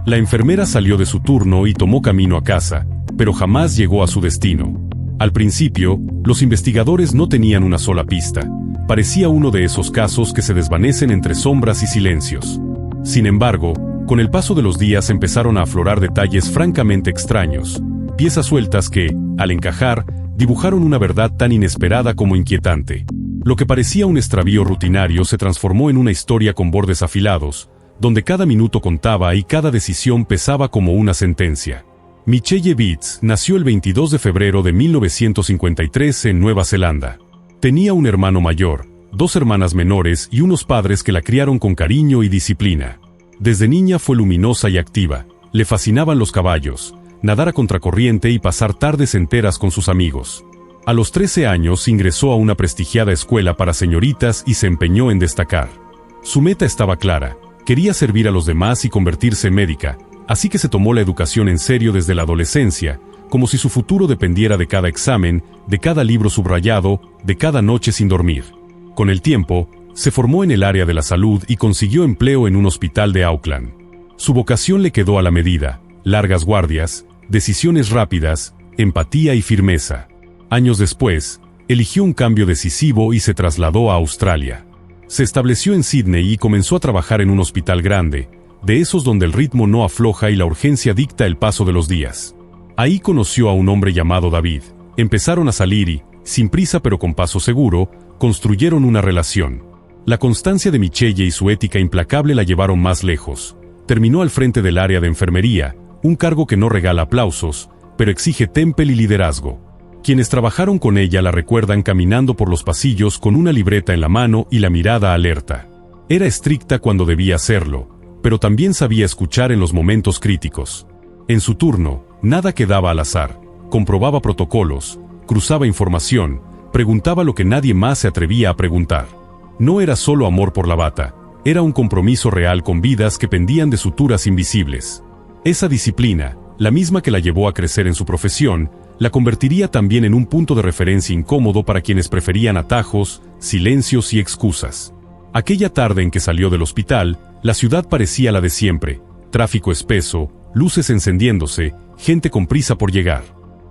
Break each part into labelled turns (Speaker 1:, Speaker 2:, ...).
Speaker 1: La enfermera salió de su turno y tomó camino a casa, pero jamás llegó a su destino. Al principio, los investigadores no tenían una sola pista. Parecía uno de esos casos que se desvanecen entre sombras y silencios. Sin embargo, con el paso de los días empezaron a aflorar detalles francamente extraños, piezas sueltas que, al encajar, dibujaron una verdad tan inesperada como inquietante. Lo que parecía un extravío rutinario se transformó en una historia con bordes afilados, donde cada minuto contaba y cada decisión pesaba como una sentencia. Michelle Beets nació el 22 de febrero de 1953 en Nueva Zelanda. Tenía un hermano mayor, 2 hermanas menores y unos padres que la criaron con cariño y disciplina. Desde niña fue luminosa y activa, le fascinaban los caballos, nadar a contracorriente y pasar tardes enteras con sus amigos. A los 13 años ingresó a una prestigiada escuela para señoritas y se empeñó en destacar. Su meta estaba clara, quería servir a los demás y convertirse en médica, así que se tomó la educación en serio desde la adolescencia, como si su futuro dependiera de cada examen, de cada libro subrayado, de cada noche sin dormir. Con el tiempo, se formó en el área de la salud y consiguió empleo en un hospital de Auckland. Su vocación le quedó a la medida, largas guardias, decisiones rápidas, empatía y firmeza. Años después, eligió un cambio decisivo y se trasladó a Australia. Se estableció en Sydney y comenzó a trabajar en un hospital grande, de esos donde el ritmo no afloja y la urgencia dicta el paso de los días. Ahí conoció a un hombre llamado David. Empezaron a salir y, sin prisa pero con paso seguro, construyeron una relación. La constancia de Michelle y su ética implacable la llevaron más lejos. Terminó al frente del área de enfermería, un cargo que no regala aplausos, pero exige temple y liderazgo. Quienes trabajaron con ella la recuerdan caminando por los pasillos con una libreta en la mano y la mirada alerta. Era estricta cuando debía serlo, pero también sabía escuchar en los momentos críticos. En su turno, nada quedaba al azar, comprobaba protocolos, cruzaba información, preguntaba lo que nadie más se atrevía a preguntar. No era solo amor por la bata, era un compromiso real con vidas que pendían de suturas invisibles. Esa disciplina, la misma que la llevó a crecer en su profesión, la convertiría también en un punto de referencia incómodo para quienes preferían atajos, silencios y excusas. Aquella tarde en que salió del hospital, la ciudad parecía la de siempre, tráfico espeso, luces encendiéndose, gente con prisa por llegar.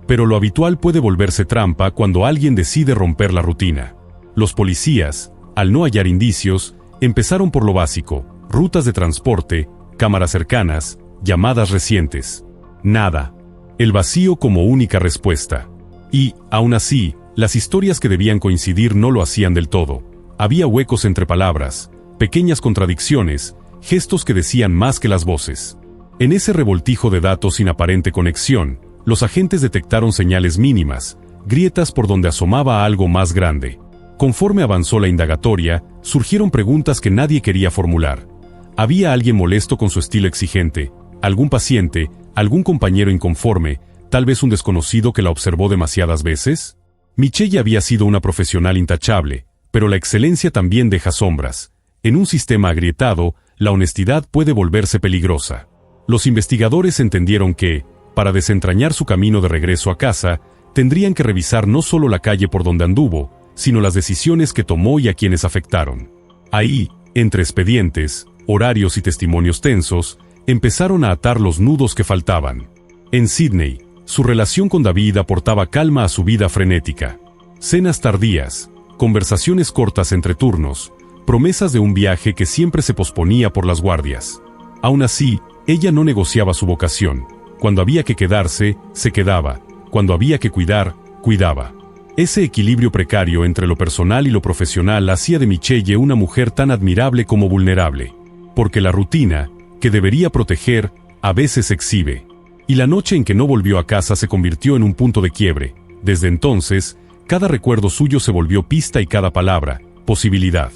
Speaker 1: Pero lo habitual puede volverse trampa cuando alguien decide romper la rutina. Los policías, al no hallar indicios, empezaron por lo básico, rutas de transporte, cámaras cercanas, llamadas recientes. Nada. El vacío como única respuesta. Y, aún así, las historias que debían coincidir no lo hacían del todo. Había huecos entre palabras, pequeñas contradicciones, gestos que decían más que las voces. En ese revoltijo de datos sin aparente conexión, los agentes detectaron señales mínimas, grietas por donde asomaba algo más grande. Conforme avanzó la indagatoria, surgieron preguntas que nadie quería formular. ¿Había alguien molesto con su estilo exigente? ¿Algún paciente? ¿Algún compañero inconforme? ¿Tal vez un desconocido que la observó demasiadas veces? Michelle había sido una profesional intachable, pero la excelencia también deja sombras. En un sistema agrietado, la honestidad puede volverse peligrosa. Los investigadores entendieron que, para desentrañar su camino de regreso a casa, tendrían que revisar no solo la calle por donde anduvo, sino las decisiones que tomó y a quienes afectaron. Ahí, entre expedientes, horarios y testimonios tensos, empezaron a atar los nudos que faltaban. En Sydney, su relación con David aportaba calma a su vida frenética. Cenas tardías, conversaciones cortas entre turnos, promesas de un viaje que siempre se posponía por las guardias. Aún así, ella no negociaba su vocación. Cuando había que quedarse, se quedaba. Cuando había que cuidar, cuidaba. Ese equilibrio precario entre lo personal y lo profesional hacía de Michelle una mujer tan admirable como vulnerable. Porque la rutina, que debería proteger, a veces exhibe. Y la noche en que no volvió a casa se convirtió en un punto de quiebre. Desde entonces, cada recuerdo suyo se volvió pista y cada palabra, posibilidad.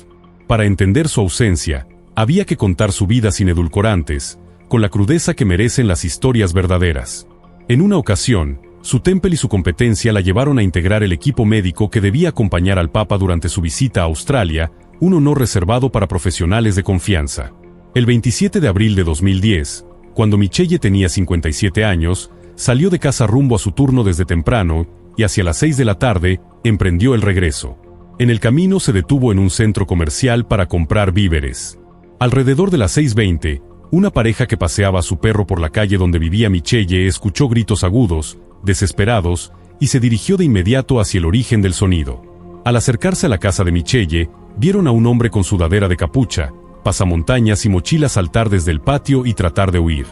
Speaker 1: Para entender su ausencia, había que contar su vida sin edulcorantes, con la crudeza que merecen las historias verdaderas. En una ocasión, su temple y su competencia la llevaron a integrar el equipo médico que debía acompañar al Papa durante su visita a Australia, un honor reservado para profesionales de confianza. El 27 de abril de 2010, cuando Michelle tenía 57 años, salió de casa rumbo a su turno desde temprano, y hacia las 6 de la tarde, emprendió el regreso. En el camino se detuvo en un centro comercial para comprar víveres. Alrededor de las 6:20, Una pareja que paseaba a su perro por la calle donde vivía Michelle escuchó gritos agudos, desesperados, y se dirigió de inmediato hacia el origen del sonido. Al acercarse a la casa de Michelle, vieron a un hombre con sudadera de capucha, pasamontañas y mochila saltar desde el patio y tratar de huir.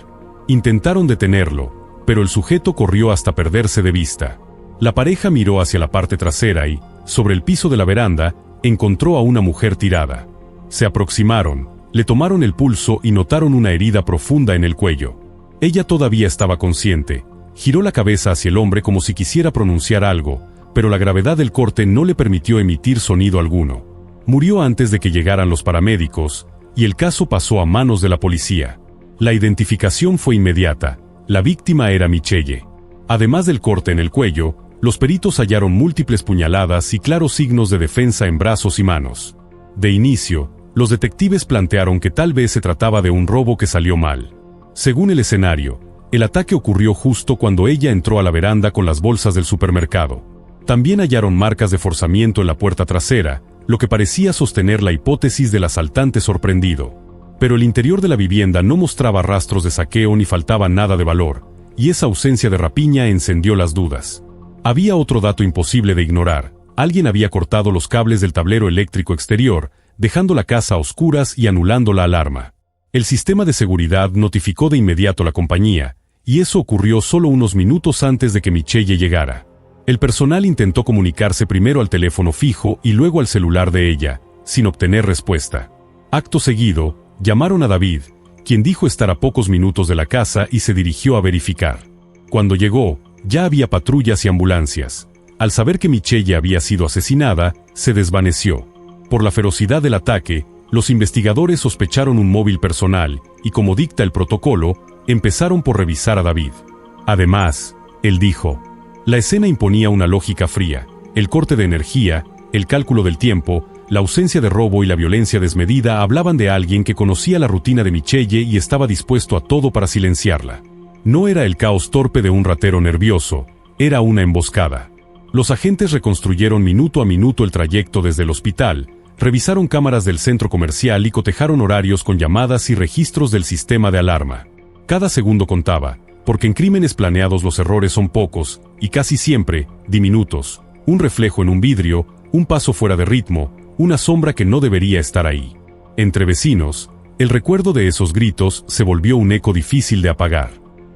Speaker 1: Intentaron detenerlo, pero el sujeto corrió hasta perderse de vista. La pareja miró hacia la parte trasera y, sobre el piso de la veranda, encontró a una mujer tirada. Se aproximaron, le tomaron el pulso y notaron una herida profunda en el cuello. Ella todavía estaba consciente. Giró la cabeza hacia el hombre como si quisiera pronunciar algo, pero la gravedad del corte no le permitió emitir sonido alguno. Murió antes de que llegaran los paramédicos, y el caso pasó a manos de la policía. La identificación fue inmediata. La víctima era Michelle. Además del corte en el cuello, los peritos hallaron múltiples puñaladas y claros signos de defensa en brazos y manos. De inicio, los detectives plantearon que tal vez se trataba de un robo que salió mal. Según el escenario, el ataque ocurrió justo cuando ella entró a la veranda con las bolsas del supermercado. También hallaron marcas de forzamiento en la puerta trasera, lo que parecía sostener la hipótesis del asaltante sorprendido. Pero el interior de la vivienda no mostraba rastros de saqueo ni faltaba nada de valor, y esa ausencia de rapiña encendió las dudas. Había otro dato imposible de ignorar: alguien había cortado los cables del tablero eléctrico exterior, dejando la casa a oscuras y anulando la alarma. El sistema de seguridad notificó de inmediato a la compañía, y eso ocurrió solo unos minutos antes de que Michelle llegara. El personal intentó comunicarse primero al teléfono fijo y luego al celular de ella, sin obtener respuesta. Acto seguido, llamaron a David, quien dijo estar a pocos minutos de la casa y se dirigió a verificar. Cuando llegó, ya había patrullas y ambulancias. Al saber que Michelle había sido asesinada, se desvaneció. Por la ferocidad del ataque, los investigadores sospecharon un móvil personal, y como dicta el protocolo, empezaron por revisar a David. Además, él dijo, la escena imponía una lógica fría: el corte de energía, el cálculo del tiempo, la ausencia de robo y la violencia desmedida hablaban de alguien que conocía la rutina de Michelle y estaba dispuesto a todo para silenciarla. No era el caos torpe de un ratero nervioso, era una emboscada. Los agentes reconstruyeron minuto a minuto el trayecto desde el hospital, revisaron cámaras del centro comercial y cotejaron horarios con llamadas y registros del sistema de alarma. Cada segundo contaba, porque en crímenes planeados los errores son pocos, y casi siempre, diminutos: un reflejo en un vidrio, un paso fuera de ritmo, una sombra que no debería estar ahí. Entre vecinos, el recuerdo de esos gritos se volvió un eco difícil de apagar.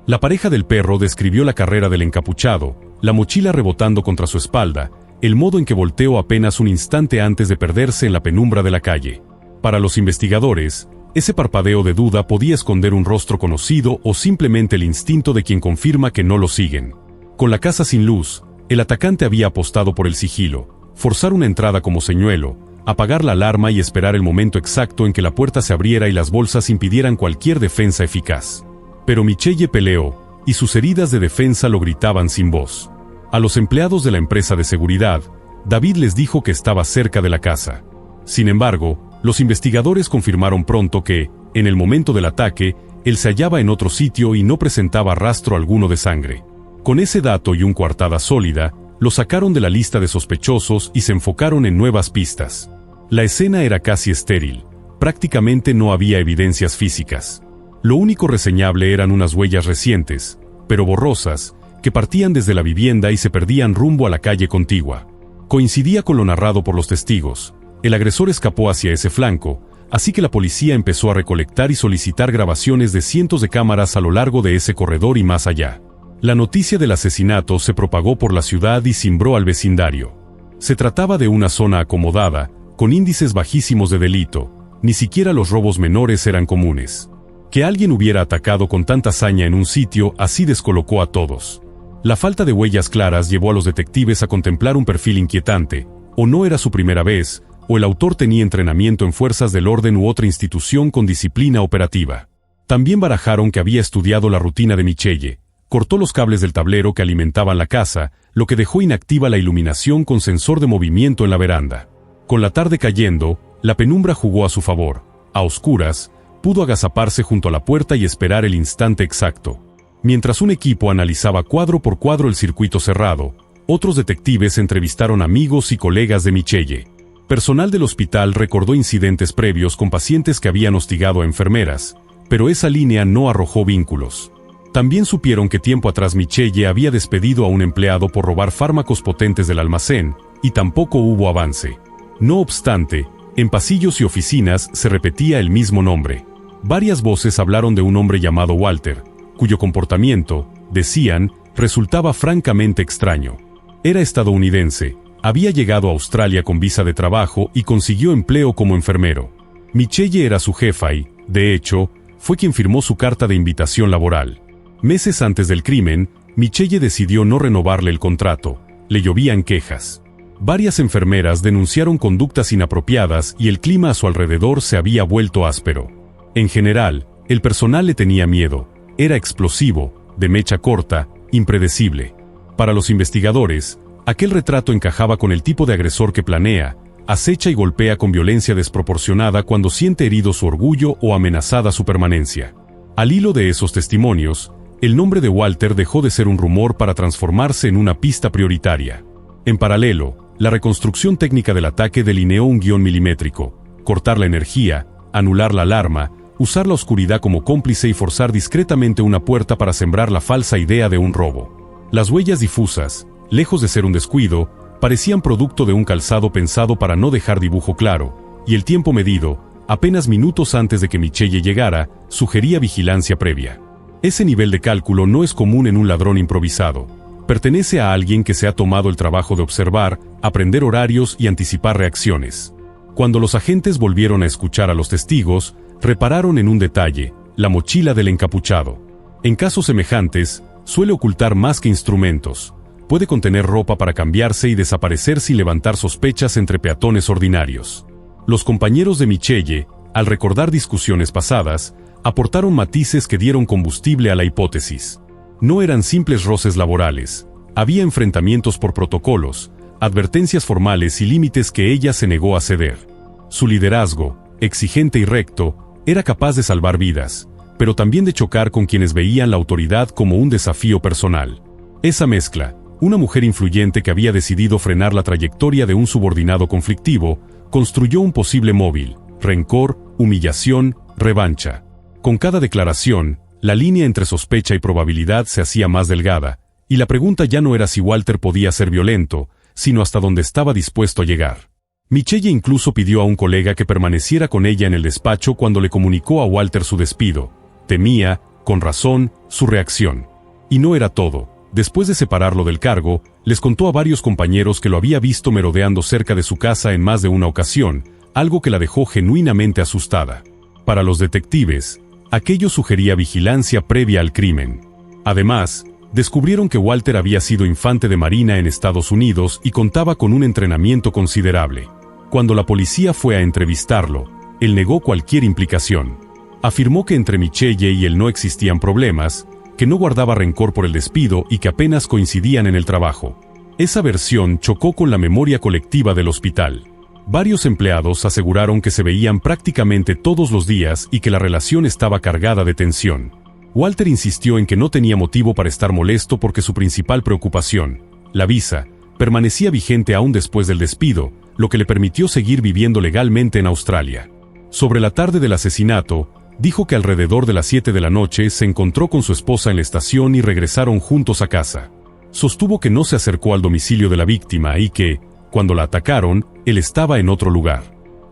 Speaker 1: La pareja del perro describió la carrera del encapuchado, la mochila rebotando contra su espalda, el modo en que volteó apenas un instante antes de perderse en la penumbra de la calle. Para los investigadores, ese parpadeo de duda podía esconder un rostro conocido o simplemente el instinto de quien confirma que no lo siguen. Con la casa sin luz, el atacante había apostado por el sigilo, forzar una entrada como señuelo, apagar la alarma y esperar el momento exacto en que la puerta se abriera y las bolsas impidieran cualquier defensa eficaz. Pero Michelle peleó, y sus heridas de defensa lo gritaban sin voz. A los empleados de la empresa de seguridad, David les dijo que estaba cerca de la casa. Sin embargo, los investigadores confirmaron pronto que, en el momento del ataque, él se hallaba en otro sitio y no presentaba rastro alguno de sangre. Con ese dato y una coartada sólida, lo sacaron de la lista de sospechosos y se enfocaron en nuevas pistas. La escena era casi estéril, prácticamente no había evidencias físicas. Lo único reseñable eran unas huellas recientes, pero borrosas, que partían desde la vivienda y se perdían rumbo a la calle contigua. Coincidía con lo narrado por los testigos. El agresor escapó hacia ese flanco, así que la policía empezó a recolectar y solicitar grabaciones de cientos de cámaras a lo largo de ese corredor y más allá. La noticia del asesinato se propagó por la ciudad y cimbró al vecindario. Se trataba de una zona acomodada, con índices bajísimos de delito. Ni siquiera los robos menores eran comunes. Que alguien hubiera atacado con tanta hazaña en un sitio así descolocó a todos. La falta de huellas claras llevó a los detectives a contemplar un perfil inquietante: o no era su primera vez, o el autor tenía entrenamiento en fuerzas del orden u otra institución con disciplina operativa. También barajaron que había estudiado la rutina de Michelle, cortó los cables del tablero que alimentaban la casa, lo que dejó inactiva la iluminación con sensor de movimiento en la veranda. Con la tarde cayendo, la penumbra jugó a su favor. A oscuras, pudo agazaparse junto a la puerta y esperar el instante exacto. Mientras un equipo analizaba cuadro por cuadro el circuito cerrado, otros detectives entrevistaron amigos y colegas de Michelle. Personal del hospital recordó incidentes previos con pacientes que habían hostigado a enfermeras, pero esa línea no arrojó vínculos. También supieron que tiempo atrás Michelle había despedido a un empleado por robar fármacos potentes del almacén, y tampoco hubo avance. No obstante, en pasillos y oficinas se repetía el mismo nombre. Varias voces hablaron de un hombre llamado Walter, cuyo comportamiento, decían, resultaba francamente extraño. Era estadounidense, había llegado a Australia con visa de trabajo y consiguió empleo como enfermero. Michelle era su jefa y, de hecho, fue quien firmó su carta de invitación laboral. Meses antes del crimen, Michelle decidió no renovarle el contrato. Le llovían quejas. Varias enfermeras denunciaron conductas inapropiadas y el clima a su alrededor se había vuelto áspero. En general, el personal le tenía miedo. Era explosivo, de mecha corta, impredecible. Para los investigadores, aquel retrato encajaba con el tipo de agresor que planea, acecha y golpea con violencia desproporcionada cuando siente herido su orgullo o amenazada su permanencia. Al hilo de esos testimonios, el nombre de Walter dejó de ser un rumor para transformarse en una pista prioritaria. En paralelo, la reconstrucción técnica del ataque delineó un guión milimétrico: cortar la energía, anular la alarma, usar la oscuridad como cómplice y forzar discretamente una puerta para sembrar la falsa idea de un robo. Las huellas difusas, lejos de ser un descuido, parecían producto de un calzado pensado para no dejar dibujo claro, y el tiempo medido, apenas minutos antes de que Michelle llegara, sugería vigilancia previa. Ese nivel de cálculo no es común en un ladrón improvisado. Pertenece a alguien que se ha tomado el trabajo de observar, aprender horarios y anticipar reacciones. Cuando los agentes volvieron a escuchar a los testigos, repararon en un detalle: la mochila del encapuchado. En casos semejantes, suele ocultar más que instrumentos. Puede contener ropa para cambiarse y desaparecer sin levantar sospechas entre peatones ordinarios. Los compañeros de Michelle, al recordar discusiones pasadas, aportaron matices que dieron combustible a la hipótesis. No eran simples roces laborales. Había enfrentamientos por protocolos, advertencias formales y límites que ella se negó a ceder. Su liderazgo, exigente y recto, era capaz de salvar vidas, pero también de chocar con quienes veían la autoridad como un desafío personal. Esa mezcla, una mujer influyente que había decidido frenar la trayectoria de un subordinado conflictivo, construyó un posible móvil: rencor, humillación, revancha. Con cada declaración, la línea entre sospecha y probabilidad se hacía más delgada, y la pregunta ya no era si Walter podía ser violento, sino hasta dónde estaba dispuesto a llegar. Michelle incluso pidió a un colega que permaneciera con ella en el despacho cuando le comunicó a Walter su despido. Temía, con razón, su reacción. Y no era todo. Después de separarlo del cargo, les contó a varios compañeros que lo había visto merodeando cerca de su casa en más de una ocasión, algo que la dejó genuinamente asustada. Para los detectives, aquello sugería vigilancia previa al crimen. Además, descubrieron que Walter había sido infante de marina en Estados Unidos y contaba con un entrenamiento considerable. Cuando la policía fue a entrevistarlo, él negó cualquier implicación. Afirmó que entre Michelle y él no existían problemas, que no guardaba rencor por el despido y que apenas coincidían en el trabajo. Esa versión chocó con la memoria colectiva del hospital. Varios empleados aseguraron que se veían prácticamente todos los días y que la relación estaba cargada de tensión. Walter insistió en que no tenía motivo para estar molesto porque su principal preocupación, la visa, permanecía vigente aún después del despido, lo que le permitió seguir viviendo legalmente en Australia. Sobre la tarde del asesinato, dijo que alrededor de las 7 de la noche se encontró con su esposa en la estación y regresaron juntos a casa. Sostuvo que no se acercó al domicilio de la víctima y que, cuando la atacaron, él estaba en otro lugar.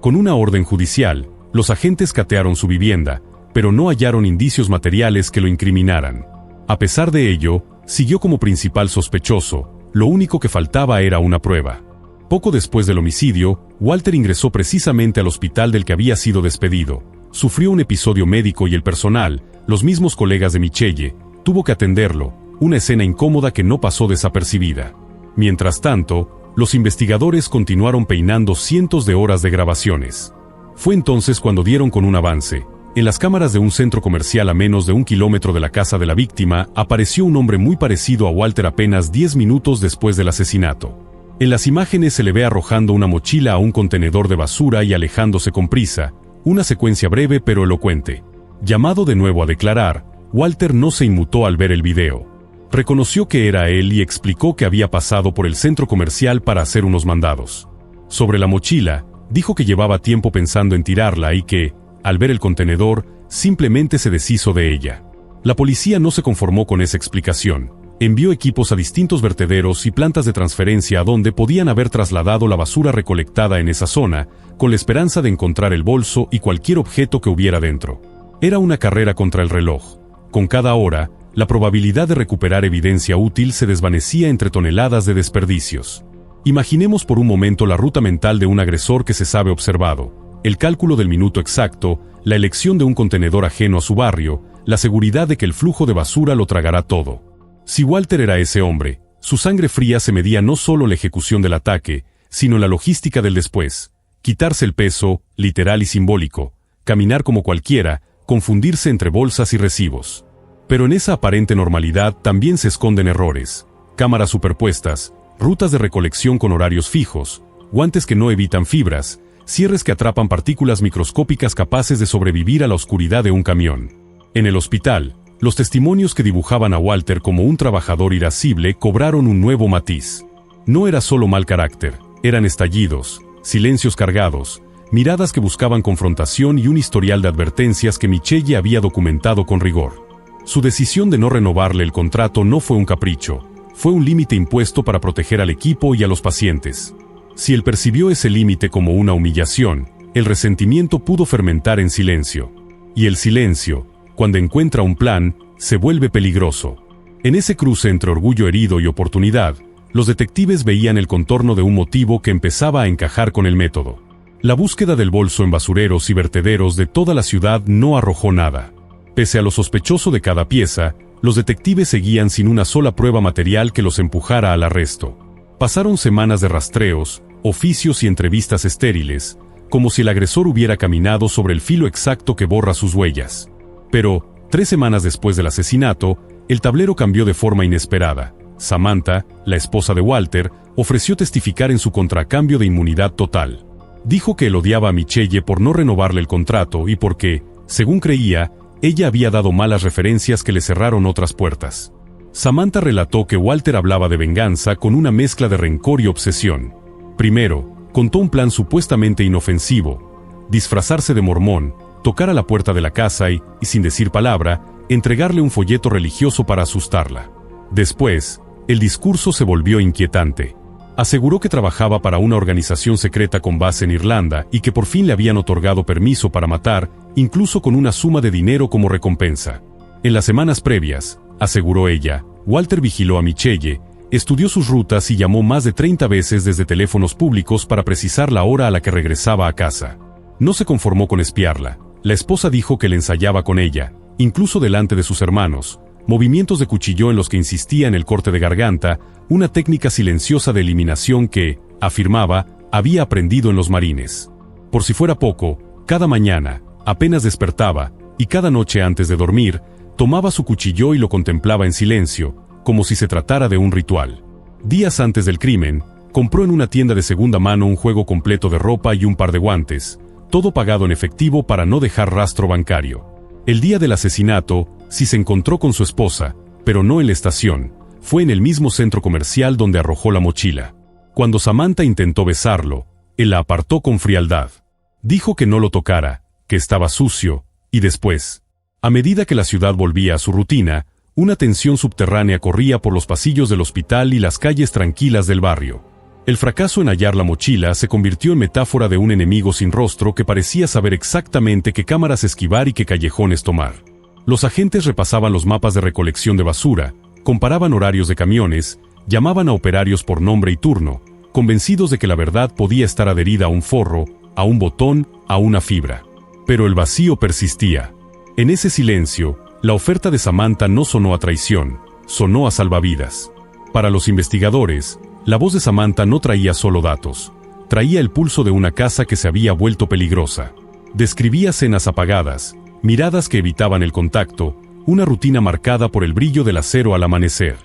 Speaker 1: Con una orden judicial, los agentes catearon su vivienda, pero no hallaron indicios materiales que lo incriminaran. A pesar de ello, siguió como principal sospechoso. Lo único que faltaba era una prueba. Poco después del homicidio, Walter ingresó precisamente al hospital del que había sido despedido. Sufrió un episodio médico y el personal, los mismos colegas de Michelle, tuvo que atenderlo, una escena incómoda que no pasó desapercibida. Mientras tanto, los investigadores continuaron peinando cientos de horas de grabaciones. Fue entonces cuando dieron con un avance. En las cámaras de un centro comercial a menos de 1 kilómetro de la casa de la víctima, apareció un hombre muy parecido a Walter apenas 10 minutos después del asesinato. En las imágenes se le ve arrojando una mochila a un contenedor de basura y alejándose con prisa, una secuencia breve pero elocuente. Llamado de nuevo a declarar, Walter no se inmutó al ver el video. Reconoció que era él y explicó que había pasado por el centro comercial para hacer unos mandados. Sobre la mochila, dijo que llevaba tiempo pensando en tirarla y que, al ver el contenedor, simplemente se deshizo de ella. La policía no se conformó con esa explicación. Envió equipos a distintos vertederos y plantas de transferencia a donde podían haber trasladado la basura recolectada en esa zona, con la esperanza de encontrar el bolso y cualquier objeto que hubiera dentro. Era una carrera contra el reloj. Con cada hora, la probabilidad de recuperar evidencia útil se desvanecía entre toneladas de desperdicios. Imaginemos por un momento la ruta mental de un agresor que se sabe observado, el cálculo del minuto exacto, la elección de un contenedor ajeno a su barrio, la seguridad de que el flujo de basura lo tragará todo. Si Walter era ese hombre, su sangre fría se medía no solo en la ejecución del ataque, sino en la logística del después. Quitarse el peso, literal y simbólico, caminar como cualquiera, confundirse entre bolsas y recibos. Pero en esa aparente normalidad también se esconden errores, cámaras superpuestas, rutas de recolección con horarios fijos, guantes que no evitan fibras, cierres que atrapan partículas microscópicas capaces de sobrevivir a la oscuridad de un camión. En el hospital, los testimonios que dibujaban a Walter como un trabajador irascible cobraron un nuevo matiz. No era solo mal carácter, eran estallidos, silencios cargados, miradas que buscaban confrontación y un historial de advertencias que Michelle había documentado con rigor. Su decisión de no renovarle el contrato no fue un capricho, fue un límite impuesto para proteger al equipo y a los pacientes. Si él percibió ese límite como una humillación, el resentimiento pudo fermentar en silencio. Y el silencio, cuando encuentra un plan, se vuelve peligroso. En ese cruce entre orgullo herido y oportunidad, los detectives veían el contorno de un motivo que empezaba a encajar con el método. La búsqueda del bolso en basureros y vertederos de toda la ciudad no arrojó nada. Pese a lo sospechoso de cada pieza, los detectives seguían sin una sola prueba material que los empujara al arresto. Pasaron semanas de rastreos, oficios y entrevistas estériles, como si el agresor hubiera caminado sobre el filo exacto que borra sus huellas. Pero, 3 semanas después del asesinato, el tablero cambió de forma inesperada. Samantha, la esposa de Walter, ofreció testificar en su contracambio de inmunidad total. Dijo que él odiaba a Michelle por no renovarle el contrato y porque, según creía, ella había dado malas referencias que le cerraron otras puertas. Samantha relató que Walter hablaba de venganza con una mezcla de rencor y obsesión. Primero, contó un plan supuestamente inofensivo: disfrazarse de mormón, tocar a la puerta de la casa y, sin decir palabra, entregarle un folleto religioso para asustarla. Después, el discurso se volvió inquietante. Aseguró que trabajaba para una organización secreta con base en Irlanda y que por fin le habían otorgado permiso para matar, incluso con una suma de dinero como recompensa. En las semanas previas, aseguró ella, Walter vigiló a Michelle, estudió sus rutas y llamó más de 30 veces desde teléfonos públicos para precisar la hora a la que regresaba a casa. No se conformó con espiarla. La esposa dijo que le ensayaba con ella, incluso delante de sus hermanos, movimientos de cuchillo en los que insistía en el corte de garganta, una técnica silenciosa de eliminación que, afirmaba, había aprendido en los marines. Por si fuera poco, cada mañana, apenas despertaba, y cada noche antes de dormir, tomaba su cuchillo y lo contemplaba en silencio, como si se tratara de un ritual. Días antes del crimen, compró en una tienda de segunda mano un juego completo de ropa y un par de guantes, todo pagado en efectivo para no dejar rastro bancario. El día del asesinato, sí se encontró con su esposa, pero no en la estación, fue en el mismo centro comercial donde arrojó la mochila. Cuando Samantha intentó besarlo, él la apartó con frialdad. Dijo que no lo tocara, que estaba sucio, y después, a medida que la ciudad volvía a su rutina, una tensión subterránea corría por los pasillos del hospital y las calles tranquilas del barrio. El fracaso en hallar la mochila se convirtió en metáfora de un enemigo sin rostro que parecía saber exactamente qué cámaras esquivar y qué callejones tomar. Los agentes repasaban los mapas de recolección de basura, comparaban horarios de camiones, llamaban a operarios por nombre y turno, convencidos de que la verdad podía estar adherida a un forro, a un botón, a una fibra. Pero el vacío persistía. En ese silencio, la oferta de Samantha no sonó a traición, sonó a salvavidas. Para los investigadores, la voz de Samantha no traía solo datos, traía el pulso de una casa que se había vuelto peligrosa. Describía cenas apagadas, miradas que evitaban el contacto, una rutina marcada por el brillo del acero al amanecer.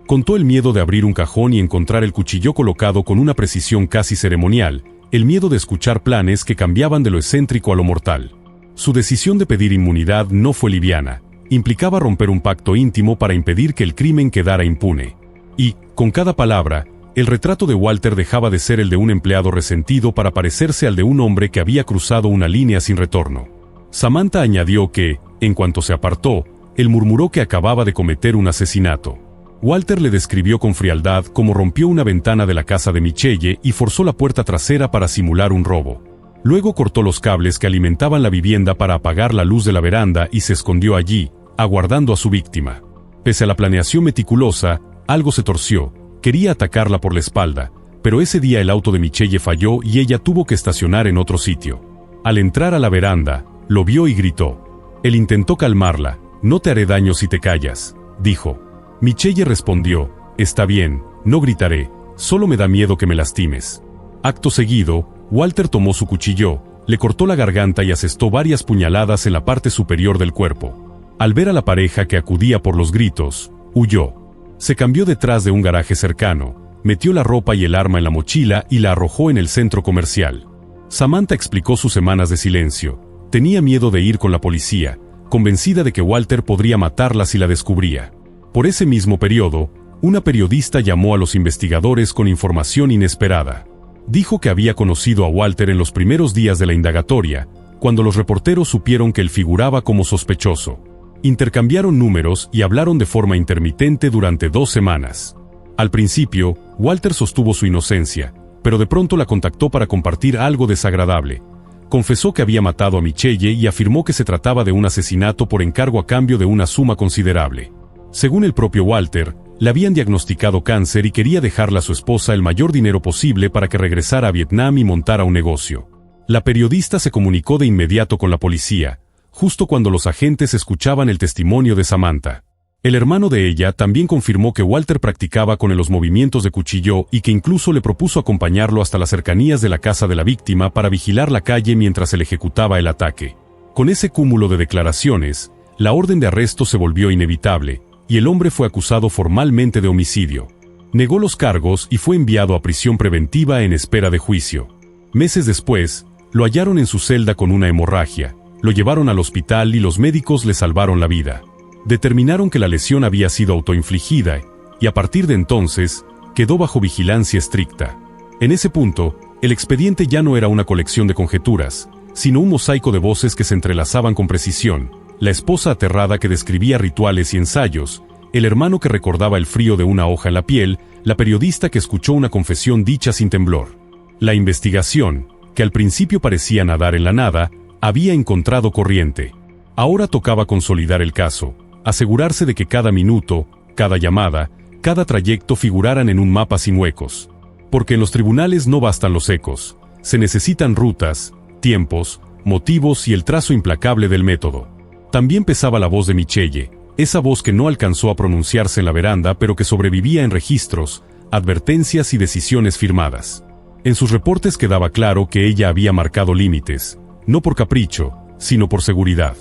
Speaker 1: Contó el miedo de abrir un cajón y encontrar el cuchillo colocado con una precisión casi ceremonial, el miedo de escuchar planes que cambiaban de lo excéntrico a lo mortal. Su decisión de pedir inmunidad no fue liviana, implicaba romper un pacto íntimo para impedir que el crimen quedara impune. Y, con cada palabra, el retrato de Walter dejaba de ser el de un empleado resentido para parecerse al de un hombre que había cruzado una línea sin retorno. Samantha añadió que, En cuanto se apartó, él murmuró que acababa de cometer un asesinato. Walter le describió con frialdad cómo rompió una ventana de la casa de Michelle y forzó la puerta trasera para simular un robo. Luego cortó los cables que alimentaban la vivienda para apagar la luz de la veranda y se escondió allí, aguardando a su víctima. Pese a la planeación meticulosa, algo se torció. Quería atacarla por la espalda, pero ese día el auto de Michelle falló y ella tuvo que estacionar en otro sitio. Al entrar a la veranda, lo vio y gritó. Él intentó calmarla. «No te haré daño si te callas», dijo. Michelle respondió, «Está bien, no gritaré, solo me da miedo que me lastimes». Acto seguido, Walter tomó su cuchillo, le cortó la garganta y asestó varias puñaladas en la parte superior del cuerpo. Al ver a la pareja que acudía por los gritos, huyó. Se cambió detrás de un garaje cercano, metió la ropa y el arma en la mochila y la arrojó en el centro comercial. Samantha explicó sus semanas de silencio. Tenía miedo de ir con la policía, convencida de que Walter podría matarla si la descubría. Por ese mismo periodo, una periodista llamó a los investigadores con información inesperada. Dijo que había conocido a Walter en los primeros días de la indagatoria, cuando los reporteros supieron que él figuraba como sospechoso. Intercambiaron números y hablaron de forma intermitente durante 2 semanas. Al principio, Walter sostuvo su inocencia, pero de pronto la contactó para compartir algo desagradable. Confesó que había matado a Michelle y afirmó que se trataba de un asesinato por encargo a cambio de una suma considerable. Según el propio Walter, le habían diagnosticado cáncer y quería dejarle a su esposa el mayor dinero posible para que regresara a Vietnam y montara un negocio. La periodista se comunicó de inmediato con la policía, justo cuando los agentes escuchaban el testimonio de Samantha. El hermano de ella también confirmó que Walter practicaba con él los movimientos de cuchillo y que incluso le propuso acompañarlo hasta las cercanías de la casa de la víctima para vigilar la calle mientras él ejecutaba el ataque. Con ese cúmulo de declaraciones, la orden de arresto se volvió inevitable, y el hombre fue acusado formalmente de homicidio. Negó los cargos y fue enviado a prisión preventiva en espera de juicio. Meses después, lo hallaron en su celda con una hemorragia, lo llevaron al hospital y los médicos le salvaron la vida. Determinaron que la lesión había sido autoinfligida y a partir de entonces, quedó bajo vigilancia estricta. En ese punto, el expediente ya no era una colección de conjeturas, sino un mosaico de voces que se entrelazaban con precisión. La esposa aterrada que describía rituales y ensayos, el hermano que recordaba el frío de una hoja en la piel, la periodista que escuchó una confesión dicha sin temblor. La investigación, que al principio parecía nadar en la nada, había encontrado corriente. Ahora tocaba consolidar el caso, asegurarse de que cada minuto, cada llamada, cada trayecto figuraran en un mapa sin huecos. Porque en los tribunales no bastan los ecos, se necesitan rutas, tiempos, motivos y el trazo implacable del método. También pesaba la voz de Michelle, esa voz que no alcanzó a pronunciarse en la veranda pero que sobrevivía en registros, advertencias y decisiones firmadas. En sus reportes quedaba claro que ella había marcado límites, no por capricho, sino por seguridad.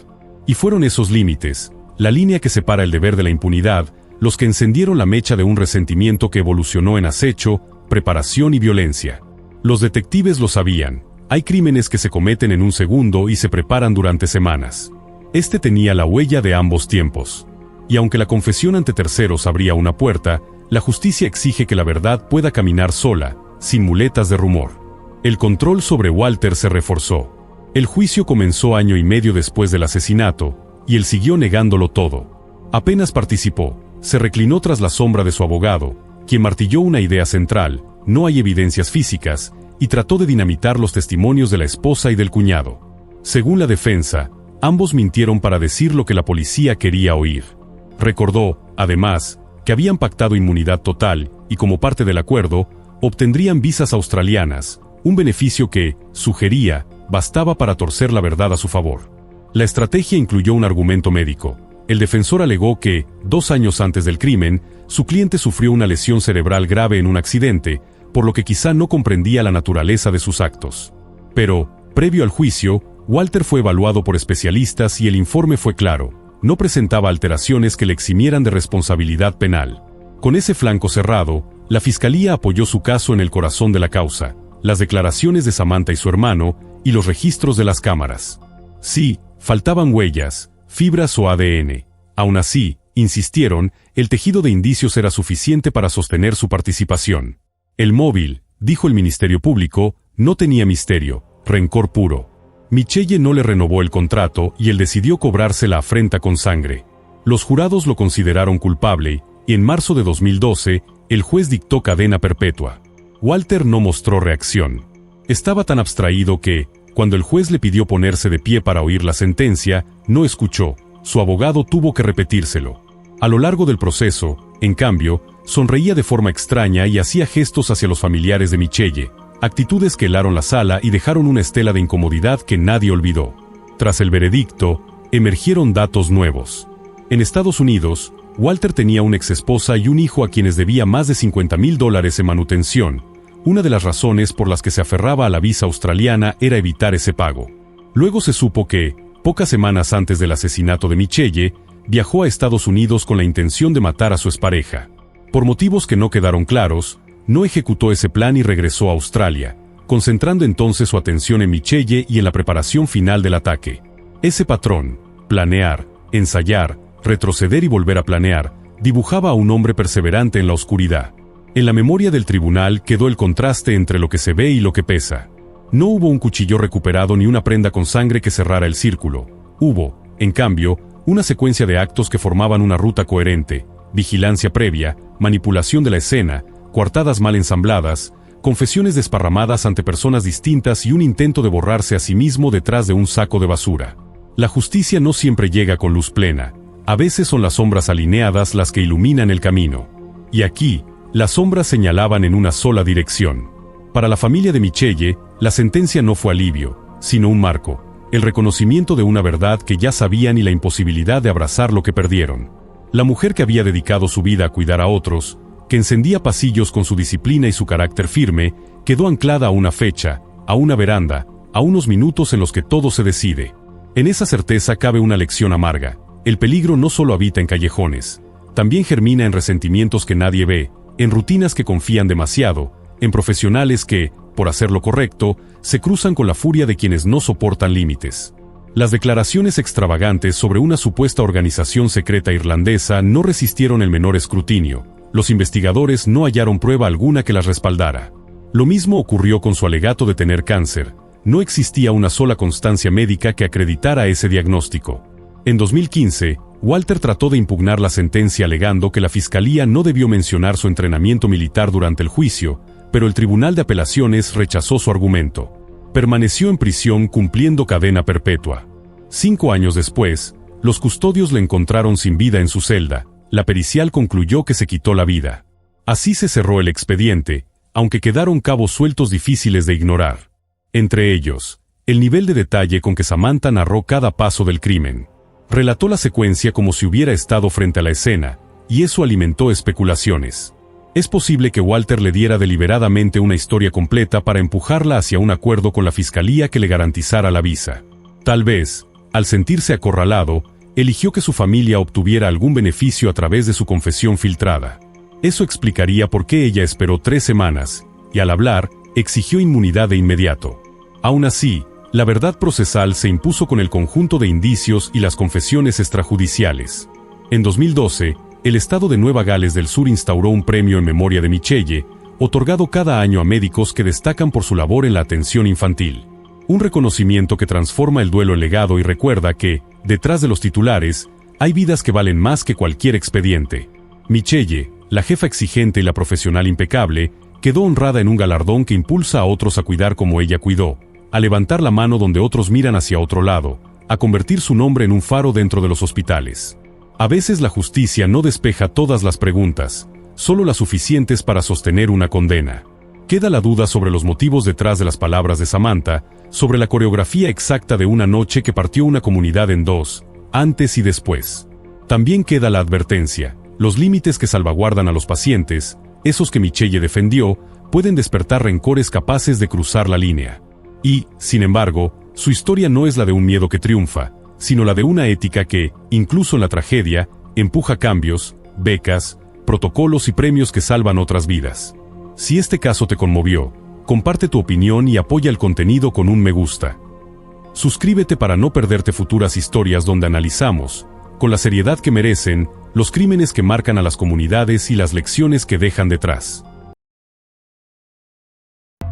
Speaker 1: Y fueron esos límites, la línea que separa el deber de la impunidad, los que encendieron la mecha de un resentimiento que evolucionó en acecho, preparación y violencia. Los detectives lo sabían, hay crímenes que se cometen en un segundo y se preparan durante semanas. Este tenía la huella de ambos tiempos. Y aunque la confesión ante terceros abría una puerta, la justicia exige que la verdad pueda caminar sola, sin muletas de rumor. El control sobre Walter se reforzó. El juicio comenzó año y medio después del asesinato, y él siguió negándolo todo. Apenas participó, se reclinó tras la sombra de su abogado, quien martilló una idea central: no hay evidencias físicas, y trató de dinamitar los testimonios de la esposa y del cuñado. Según la defensa, ambos mintieron para decir lo que la policía quería oír. Recordó, además, que habían pactado inmunidad total, y como parte del acuerdo, obtendrían visas australianas, un beneficio que, sugería, bastaba para torcer la verdad a su favor. La estrategia incluyó un argumento médico. El defensor alegó que, 2 años antes del crimen, su cliente sufrió una lesión cerebral grave en un accidente, por lo que quizá no comprendía la naturaleza de sus actos. Pero, previo al juicio, Walter fue evaluado por especialistas y el informe fue claro: no presentaba alteraciones que le eximieran de responsabilidad penal. Con ese flanco cerrado, la fiscalía apoyó su caso en el corazón de la causa: las declaraciones de Samantha y su hermano, y los registros de las cámaras. Sí, faltaban huellas, fibras o ADN. Aún así, insistieron, el tejido de indicios era suficiente para sostener su participación. El móvil, dijo el Ministerio Público, no tenía misterio, rencor puro. Michelle no le renovó el contrato y él decidió cobrarse la afrenta con sangre. Los jurados lo consideraron culpable y en marzo de 2012, el juez dictó cadena perpetua. Walter no mostró reacción. Estaba tan abstraído que, cuando el juez le pidió ponerse de pie para oír la sentencia, no escuchó. Su abogado tuvo que repetírselo. A lo largo del proceso, en cambio, sonreía de forma extraña y hacía gestos hacia los familiares de Michelle, actitudes que helaron la sala y dejaron una estela de incomodidad que nadie olvidó. Tras el veredicto, emergieron datos nuevos. En Estados Unidos, Walter tenía una exesposa y un hijo a quienes debía más de $50,000 en manutención. Una de las razones por las que se aferraba a la visa australiana era evitar ese pago. Luego se supo que, pocas semanas antes del asesinato de Michelle, viajó a Estados Unidos con la intención de matar a su expareja. Por motivos que no quedaron claros, no ejecutó ese plan y regresó a Australia, concentrando entonces su atención en Michelle y en la preparación final del ataque. Ese patrón, planear, ensayar, retroceder y volver a planear, dibujaba a un hombre perseverante en la oscuridad. En la memoria del tribunal quedó el contraste entre lo que se ve y lo que pesa. No hubo un cuchillo recuperado ni una prenda con sangre que cerrara el círculo. Hubo, en cambio, una secuencia de actos que formaban una ruta coherente: vigilancia previa, manipulación de la escena, coartadas mal ensambladas, confesiones desparramadas ante personas distintas y un intento de borrarse a sí mismo detrás de un saco de basura. La justicia no siempre llega con luz plena. A veces son las sombras alineadas las que iluminan el camino. Y aquí, las sombras señalaban en una sola dirección. Para la familia de Michelle, la sentencia no fue alivio, sino un marco, el reconocimiento de una verdad que ya sabían y la imposibilidad de abrazar lo que perdieron. La mujer que había dedicado su vida a cuidar a otros, que encendía pasillos con su disciplina y su carácter firme, quedó anclada a una fecha, a una veranda, a unos minutos en los que todo se decide. En esa certeza cabe una lección amarga: el peligro no solo habita en callejones, también germina en resentimientos que nadie ve, en rutinas que confían demasiado, en profesionales que, por hacer lo correcto, se cruzan con la furia de quienes no soportan límites. Las declaraciones extravagantes sobre una supuesta organización secreta irlandesa no resistieron el menor escrutinio. Los investigadores no hallaron prueba alguna que las respaldara. Lo mismo ocurrió con su alegato de tener cáncer. No existía una sola constancia médica que acreditara ese diagnóstico. En 2015, Walter trató de impugnar la sentencia alegando que la fiscalía no debió mencionar su entrenamiento militar durante el juicio, pero el Tribunal de Apelaciones rechazó su argumento. Permaneció en prisión cumpliendo cadena perpetua. 5 años después, los custodios le encontraron sin vida en su celda. La pericial concluyó que se quitó la vida. Así se cerró el expediente, aunque quedaron cabos sueltos difíciles de ignorar. Entre ellos, el nivel de detalle con que Samantha narró cada paso del crimen. Relató la secuencia como si hubiera estado frente a la escena, y eso alimentó especulaciones. Es posible que Walter le diera deliberadamente una historia completa para empujarla hacia un acuerdo con la fiscalía que le garantizara la visa. Tal vez, al sentirse acorralado, eligió que su familia obtuviera algún beneficio a través de su confesión filtrada. Eso explicaría por qué ella esperó 3 semanas, y al hablar, exigió inmunidad de inmediato. Aún así, la verdad procesal se impuso con el conjunto de indicios y las confesiones extrajudiciales. En 2012, el estado de Nueva Gales del Sur instauró un premio en memoria de Michelle, otorgado cada año a médicos que destacan por su labor en la atención infantil. Un reconocimiento que transforma el duelo en legado y recuerda que, detrás de los titulares, hay vidas que valen más que cualquier expediente. Michelle, la jefa exigente y la profesional impecable, quedó honrada en un galardón que impulsa a otros a cuidar como ella cuidó, a levantar la mano donde otros miran hacia otro lado, a convertir su nombre en un faro dentro de los hospitales. A veces la justicia no despeja todas las preguntas, solo las suficientes para sostener una condena. Queda la duda sobre los motivos detrás de las palabras de Samantha, sobre la coreografía exacta de una noche que partió una comunidad en dos, antes y después. También queda la advertencia: los límites que salvaguardan a los pacientes, esos que Michelle defendió, pueden despertar rencores capaces de cruzar la línea. Y, sin embargo, su historia no es la de un miedo que triunfa, sino la de una ética que, incluso en la tragedia, empuja cambios, becas, protocolos y premios que salvan otras vidas. Si este caso te conmovió, comparte tu opinión y apoya el contenido con un me gusta. Suscríbete para no perderte futuras historias donde analizamos, con la seriedad que merecen, los crímenes que marcan a las comunidades y las lecciones que dejan detrás.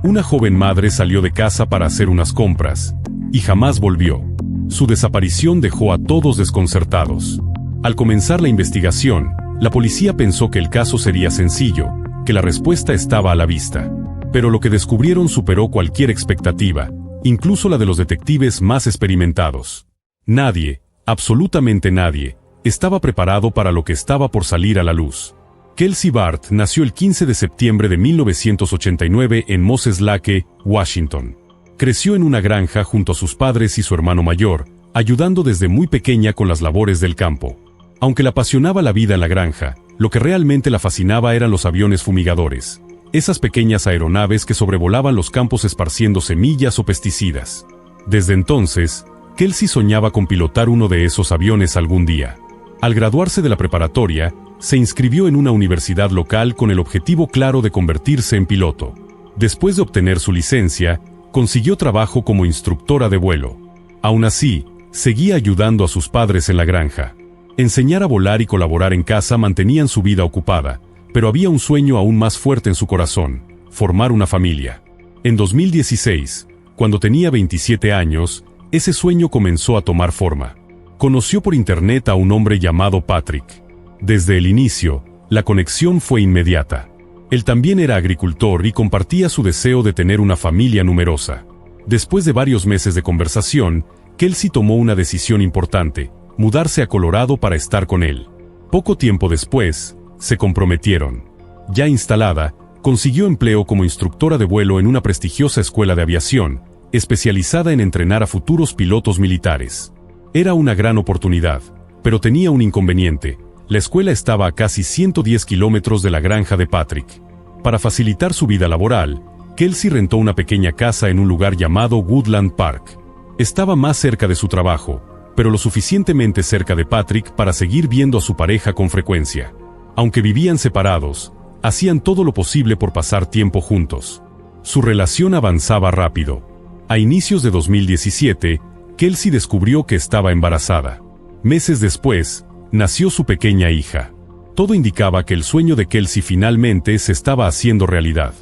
Speaker 1: Una joven madre salió de casa para hacer unas compras. y jamás volvió. Su desaparición dejó a todos desconcertados. Al comenzar la investigación, la policía pensó que el caso sería sencillo, que la respuesta estaba a la vista. Pero lo que descubrieron superó cualquier expectativa, incluso la de los detectives más experimentados. Nadie, absolutamente nadie, estaba preparado para lo que estaba por salir a la luz. Kelsey Bart nació el 15 de septiembre de 1989 en Moses Lake, Washington. Creció en una granja junto a sus padres y su hermano mayor, ayudando desde muy pequeña con las labores del campo. Aunque la apasionaba la vida en la granja, lo que realmente la fascinaba eran los aviones fumigadores, esas pequeñas aeronaves que sobrevolaban los campos esparciendo semillas o pesticidas. Desde entonces, Kelsey soñaba con pilotar uno de esos aviones algún día. Al graduarse de la preparatoria, se inscribió en una universidad local con el objetivo claro de convertirse en piloto. Después de obtener su licencia, consiguió trabajo como instructora de vuelo. Aún así, seguía ayudando a sus padres en la granja. Enseñar a volar y colaborar en casa mantenían su vida ocupada, pero había un sueño aún más fuerte en su corazón: formar una familia. En 2016, cuando tenía 27 años, ese sueño comenzó a tomar forma. Conoció por internet a un hombre llamado Patrick. Desde el inicio, la conexión fue inmediata. Él también era agricultor y compartía su deseo de tener una familia numerosa. Después de varios meses de conversación, Kelsey tomó una decisión importante: mudarse a Colorado para estar con él. Poco tiempo después, se comprometieron. Ya instalada, consiguió empleo como instructora de vuelo en una prestigiosa escuela de aviación, especializada en entrenar a futuros pilotos militares. Era una gran oportunidad, pero tenía un inconveniente: la escuela estaba a casi 110 kilómetros de la granja de Patrick. Para facilitar su vida laboral, Kelsey rentó una pequeña casa en un lugar llamado Woodland Park. Estaba más cerca de su trabajo, pero lo suficientemente cerca de Patrick para seguir viendo a su pareja con frecuencia. Aunque vivían separados, hacían todo lo posible por pasar tiempo juntos. Su relación avanzaba rápido. A inicios de 2017, Kelsey descubrió que estaba embarazada. Meses después, nació su pequeña hija. Todo indicaba que el sueño de Kelsey finalmente se estaba haciendo realidad.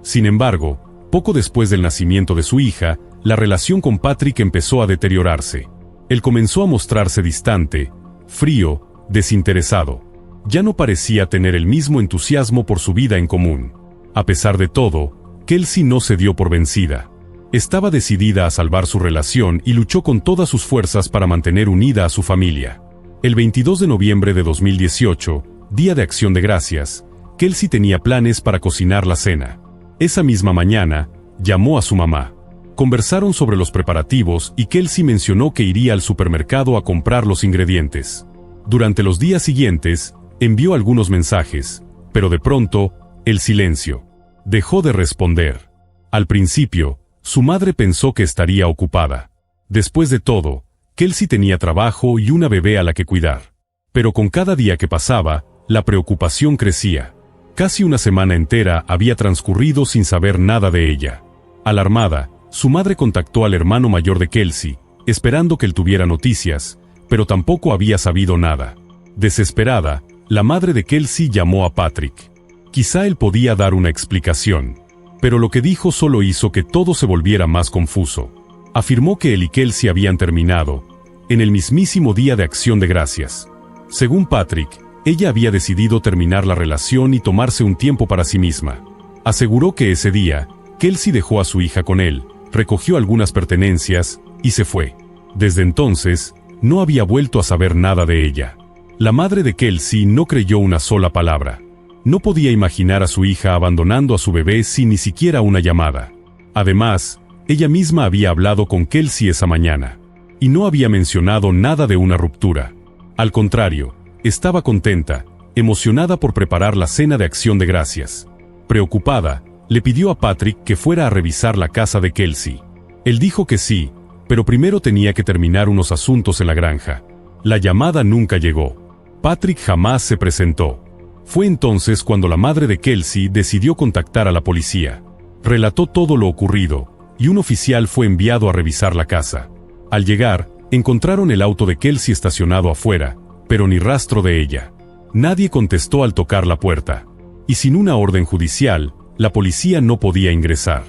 Speaker 1: Sin embargo, poco después del nacimiento de su hija, la relación con Patrick empezó a deteriorarse. Él comenzó a mostrarse distante, frío, desinteresado. Ya no parecía tener el mismo entusiasmo por su vida en común. A pesar de todo, Kelsey no se dio por vencida. Estaba decidida a salvar su relación y luchó con todas sus fuerzas para mantener unida a su familia. El 22 de noviembre de 2018, Día de Acción de Gracias, Kelsey tenía planes para cocinar la cena. Esa misma mañana, llamó a su mamá. Conversaron sobre los preparativos y Kelsey mencionó que iría al supermercado a comprar los ingredientes. Durante los días siguientes, envió algunos mensajes, pero de pronto, el silencio. Dejó de responder. Al principio, su madre pensó que estaría ocupada. Después de todo, Kelsey tenía trabajo y una bebé a la que cuidar. Pero con cada día que pasaba, la preocupación crecía. Casi una semana entera había transcurrido sin saber nada de ella. Alarmada, su madre contactó al hermano mayor de Kelsey, esperando que él tuviera noticias, pero tampoco había sabido nada. Desesperada, la madre de Kelsey llamó a Patrick. Quizá él podía dar una explicación, pero lo que dijo solo hizo que todo se volviera más confuso. Afirmó que él y Kelsey habían terminado, en el mismísimo Día de Acción de Gracias. Según Patrick, ella había decidido terminar la relación y tomarse un tiempo para sí misma. Aseguró que ese día, Kelsey dejó a su hija con él, recogió algunas pertenencias, y se fue. Desde entonces, no había vuelto a saber nada de ella. La madre de Kelsey no creyó una sola palabra. No podía imaginar a su hija abandonando a su bebé sin ni siquiera una llamada. Además, ella misma había hablado con Kelsey esa mañana, y no había mencionado nada de una ruptura. Al contrario, estaba contenta, emocionada por preparar la cena de Acción de Gracias. Preocupada, le pidió a Patrick que fuera a revisar la casa de Kelsey. Él dijo que sí, pero primero tenía que terminar unos asuntos en la granja. La llamada nunca llegó. Patrick jamás se presentó. Fue entonces cuando la madre de Kelsey decidió contactar a la policía. Relató todo lo ocurrido, y un oficial fue enviado a revisar la casa. Al llegar, encontraron el auto de Kelsey estacionado afuera, pero ni rastro de ella. Nadie contestó al tocar la puerta. Y sin una orden judicial, la policía no podía ingresar.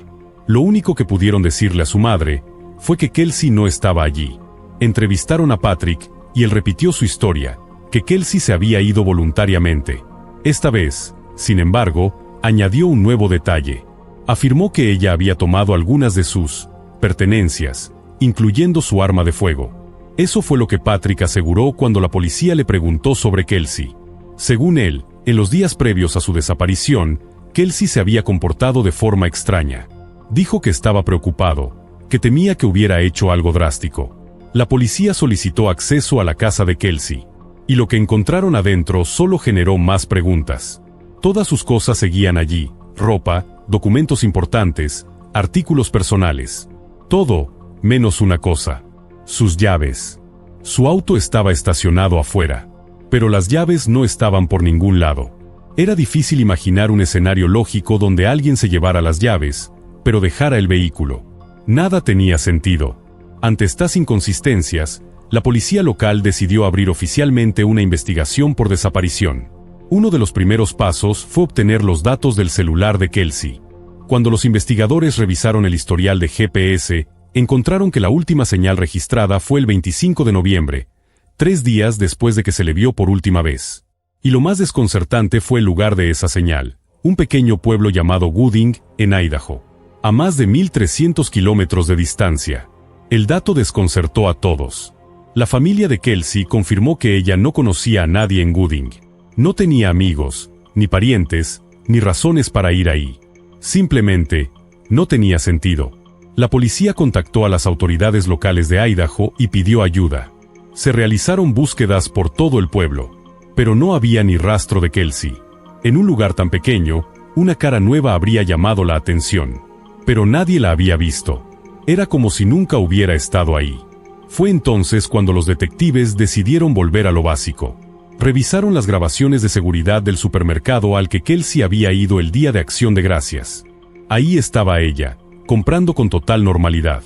Speaker 1: Lo único que pudieron decirle a su madre fue que Kelsey no estaba allí. Entrevistaron a Patrick, y él repitió su historia, que Kelsey se había ido voluntariamente. Esta vez, sin embargo, añadió un nuevo detalle. Afirmó que ella había tomado algunas de sus pertenencias, incluyendo su arma de fuego. Eso fue lo que Patrick aseguró cuando la policía le preguntó sobre Kelsey. Según él, en los días previos a su desaparición, Kelsey se había comportado de forma extraña. Dijo que estaba preocupado, que temía que hubiera hecho algo drástico. La policía solicitó acceso a la casa de Kelsey, y lo que encontraron adentro solo generó más preguntas. Todas sus cosas seguían allí: ropa, documentos importantes, artículos personales. Todo, menos una cosa: sus llaves. Su auto estaba estacionado afuera, pero las llaves no estaban por ningún lado. Era difícil imaginar un escenario lógico donde alguien se llevara las llaves, pero dejara el vehículo. Nada tenía sentido. Ante estas inconsistencias, la policía local decidió abrir oficialmente una investigación por desaparición. Uno de los primeros pasos fue obtener los datos del celular de Kelsey. Cuando los investigadores revisaron el historial de GPS, encontraron que la última señal registrada fue el 25 de noviembre, 3 días después de que se le vio por última vez. Y lo más desconcertante fue el lugar de esa señal: un pequeño pueblo llamado Gooding, en Idaho, a más de 1.300 kilómetros de distancia. El dato desconcertó a todos. La familia de Kelsey confirmó que ella no conocía a nadie en Gooding. No tenía amigos, ni parientes, ni razones para ir ahí. Simplemente, no tenía sentido. La policía contactó a las autoridades locales de Idaho y pidió ayuda. Se realizaron búsquedas por todo el pueblo, pero no había ni rastro de Kelsey. En un lugar tan pequeño, una cara nueva habría llamado la atención, pero nadie la había visto. Era como si nunca hubiera estado ahí. Fue entonces cuando los detectives decidieron volver a lo básico. Revisaron las grabaciones de seguridad del supermercado al que Kelsey había ido el día de Acción de Gracias. Ahí estaba ella, comprando con total normalidad.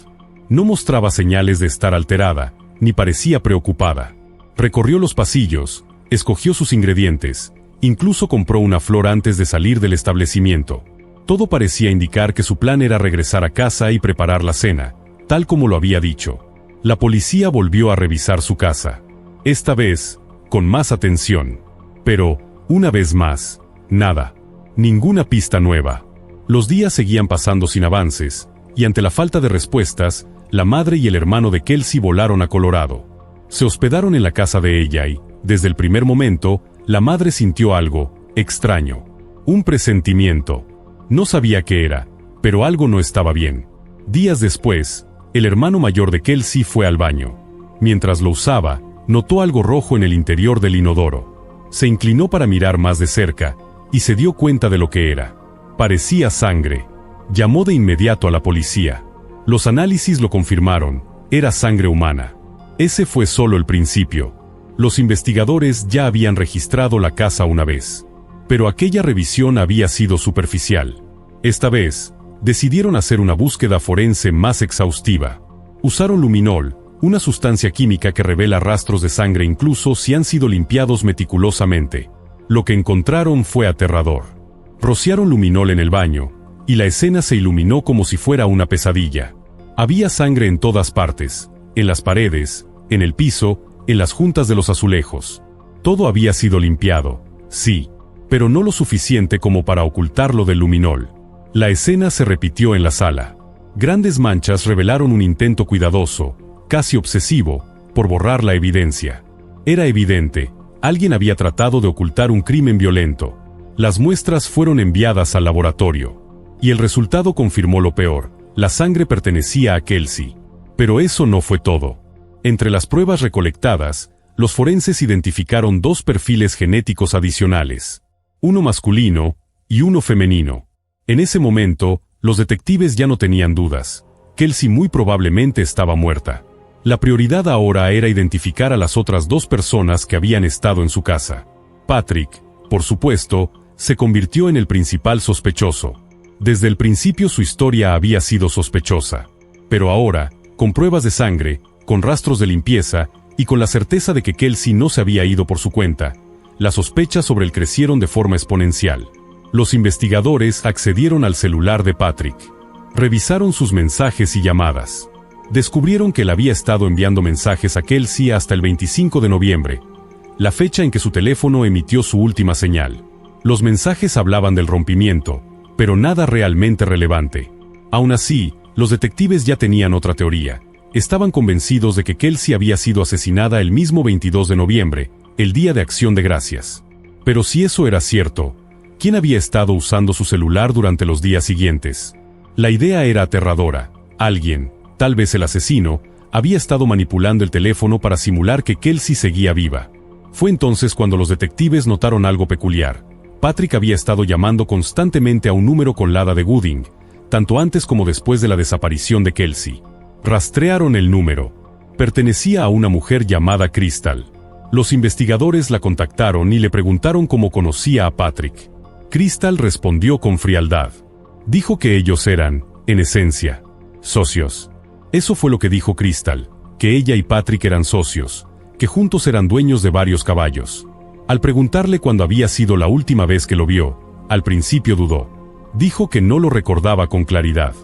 Speaker 1: No mostraba señales de estar alterada, ni parecía preocupada. Recorrió los pasillos, escogió sus ingredientes, incluso compró una flor antes de salir del establecimiento. Todo parecía indicar que su plan era regresar a casa y preparar la cena, tal como lo había dicho. La policía volvió a revisar su casa. Esta vez, con más atención. Pero, una vez más, nada. Ninguna pista nueva. Los días seguían pasando sin avances, y ante la falta de respuestas, la madre y el hermano de Kelsey volaron a Colorado. Se hospedaron en la casa de ella y, desde el primer momento, la madre sintió algo extraño. Un presentimiento. No sabía qué era, pero algo no estaba bien. Días después, el hermano mayor de Kelsey fue al baño. Mientras lo usaba, notó algo rojo en el interior del inodoro. Se inclinó para mirar más de cerca, y se dio cuenta de lo que era. Parecía sangre. Llamó de inmediato a la policía. Los análisis lo confirmaron: era sangre humana. Ese fue solo el principio. Los investigadores ya habían registrado la casa una vez. Pero aquella revisión había sido superficial. Esta vez, decidieron hacer una búsqueda forense más exhaustiva. Usaron luminol, una sustancia química que revela rastros de sangre incluso si han sido limpiados meticulosamente. Lo que encontraron fue aterrador. Rociaron luminol en el baño, y la escena se iluminó como si fuera una pesadilla. Había sangre en todas partes, en las paredes, en el piso, en las juntas de los azulejos. Todo había sido limpiado, sí, pero no lo suficiente como para ocultarlo del luminol. La escena se repitió en la sala. Grandes manchas revelaron un intento cuidadoso, casi obsesivo, por borrar la evidencia. Era evidente, alguien había tratado de ocultar un crimen violento. Las muestras fueron enviadas al laboratorio. Y el resultado confirmó lo peor: la sangre pertenecía a Kelsey. Pero eso no fue todo. Entre las pruebas recolectadas, los forenses identificaron 2 perfiles genéticos adicionales. Uno masculino y uno femenino. En ese momento, los detectives ya no tenían dudas. Kelsey muy probablemente estaba muerta. La prioridad ahora era identificar a las otras 2 personas que habían estado en su casa. Patrick, por supuesto, se convirtió en el principal sospechoso. Desde el principio su historia había sido sospechosa. Pero ahora, con pruebas de sangre, con rastros de limpieza, y con la certeza de que Kelsey no se había ido por su cuenta, las sospechas sobre él crecieron de forma exponencial. Los investigadores accedieron al celular de Patrick. Revisaron sus mensajes y llamadas. Descubrieron que él había estado enviando mensajes a Kelsey hasta el 25 de noviembre, la fecha en que su teléfono emitió su última señal. Los mensajes hablaban del rompimiento, pero nada realmente relevante. Aún así, los detectives ya tenían otra teoría. Estaban convencidos de que Kelsey había sido asesinada el mismo 22 de noviembre, el Día de Acción de Gracias. Pero si eso era cierto, ¿quién había estado usando su celular durante los días siguientes? La idea era aterradora. Alguien, tal vez el asesino, había estado manipulando el teléfono para simular que Kelsey seguía viva. Fue entonces cuando los detectives notaron algo peculiar. Patrick había estado llamando constantemente a un número con la hada de Gooding, tanto antes como después de la desaparición de Kelsey. Rastrearon el número. Pertenecía a una mujer llamada Crystal. Los investigadores la contactaron y le preguntaron cómo conocía a Patrick. Crystal respondió con frialdad. Dijo que ellos eran, en esencia, socios. Eso fue lo que dijo Crystal, que ella y Patrick eran socios, que juntos eran dueños de varios caballos. Al preguntarle cuándo había sido la última vez que lo vio, al principio dudó. Dijo que no lo recordaba con claridad.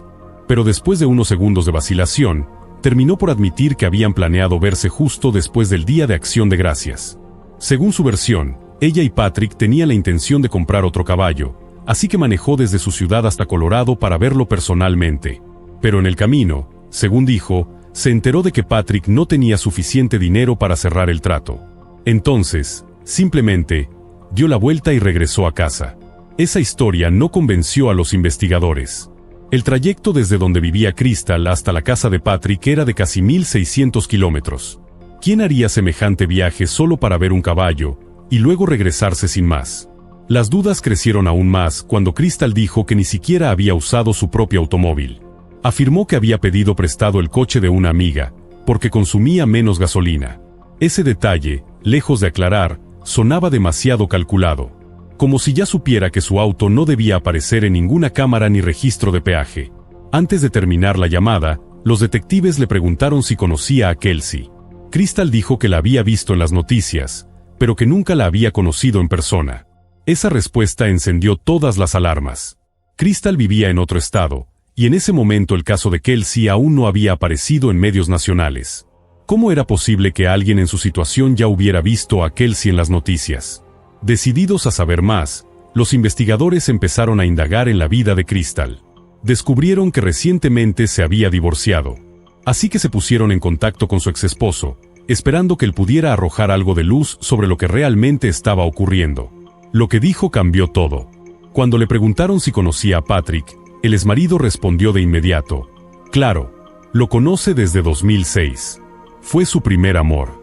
Speaker 1: Pero después de unos segundos de vacilación, terminó por admitir que habían planeado verse justo después del Día de Acción de Gracias. Según su versión, ella y Patrick tenían la intención de comprar otro caballo, así que manejó desde su ciudad hasta Colorado para verlo personalmente. Pero en el camino, según dijo, se enteró de que Patrick no tenía suficiente dinero para cerrar el trato. Entonces, simplemente, dio la vuelta y regresó a casa. Esa historia no convenció a los investigadores. El trayecto desde donde vivía Crystal hasta la casa de Patrick era de casi 1.600 kilómetros. ¿Quién haría semejante viaje solo para ver un caballo, y luego regresarse sin más? Las dudas crecieron aún más cuando Crystal dijo que ni siquiera había usado su propio automóvil. Afirmó que había pedido prestado el coche de una amiga, porque consumía menos gasolina. Ese detalle, lejos de aclarar, sonaba demasiado calculado. Como si ya supiera que su auto no debía aparecer en ninguna cámara ni registro de peaje. Antes de terminar la llamada, los detectives le preguntaron si conocía a Kelsey. Crystal dijo que la había visto en las noticias, pero que nunca la había conocido en persona. Esa respuesta encendió todas las alarmas. Crystal vivía en otro estado, y en ese momento el caso de Kelsey aún no había aparecido en medios nacionales. ¿Cómo era posible que alguien en su situación ya hubiera visto a Kelsey en las noticias? Decididos a saber más, los investigadores empezaron a indagar en la vida de Crystal. Descubrieron que recientemente se había divorciado. Así que se pusieron en contacto con su exesposo, esperando que él pudiera arrojar algo de luz sobre lo que realmente estaba ocurriendo. Lo que dijo cambió todo. Cuando le preguntaron si conocía a Patrick, el exmarido respondió de inmediato: claro, lo conoce desde 2006. Fue su primer amor.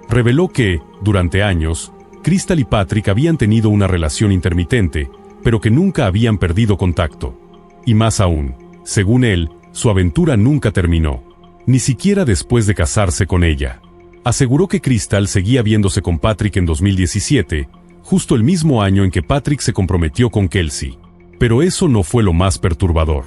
Speaker 1: Reveló que, durante años, Crystal y Patrick habían tenido una relación intermitente, pero que nunca habían perdido contacto. Y más aún, según él, su aventura nunca terminó, ni siquiera después de casarse con ella. Aseguró que Crystal seguía viéndose con Patrick en 2017, justo el mismo año en que Patrick se comprometió con Kelsey. Pero eso no fue lo más perturbador.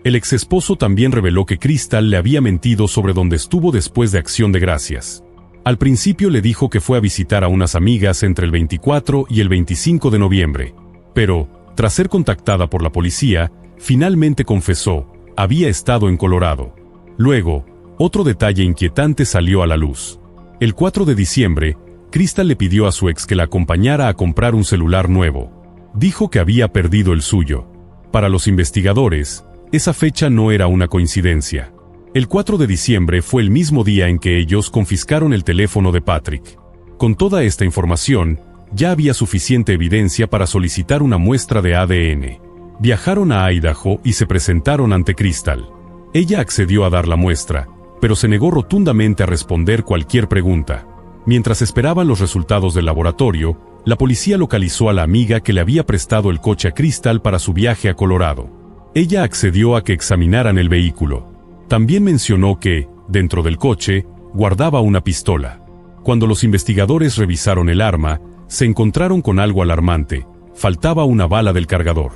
Speaker 1: El exesposo también reveló que Crystal le había mentido sobre dónde estuvo después de Acción de Gracias. Al principio le dijo que fue a visitar a unas amigas entre el 24 y el 25 de noviembre, pero, tras ser contactada por la policía, finalmente confesó, había estado en Colorado. Luego, otro detalle inquietante salió a la luz. El 4 de diciembre, Crystal le pidió a su ex que la acompañara a comprar un celular nuevo. Dijo que había perdido el suyo. Para los investigadores, esa fecha no era una coincidencia. El 4 de diciembre fue el mismo día en que ellos confiscaron el teléfono de Patrick. Con toda esta información, ya había suficiente evidencia para solicitar una muestra de ADN. Viajaron a Idaho y se presentaron ante Crystal. Ella accedió a dar la muestra, pero se negó rotundamente a responder cualquier pregunta. Mientras esperaban los resultados del laboratorio, la policía localizó a la amiga que le había prestado el coche a Crystal para su viaje a Colorado. Ella accedió a que examinaran el vehículo. También mencionó que, dentro del coche, guardaba una pistola. Cuando los investigadores revisaron el arma, se encontraron con algo alarmante: faltaba una bala del cargador.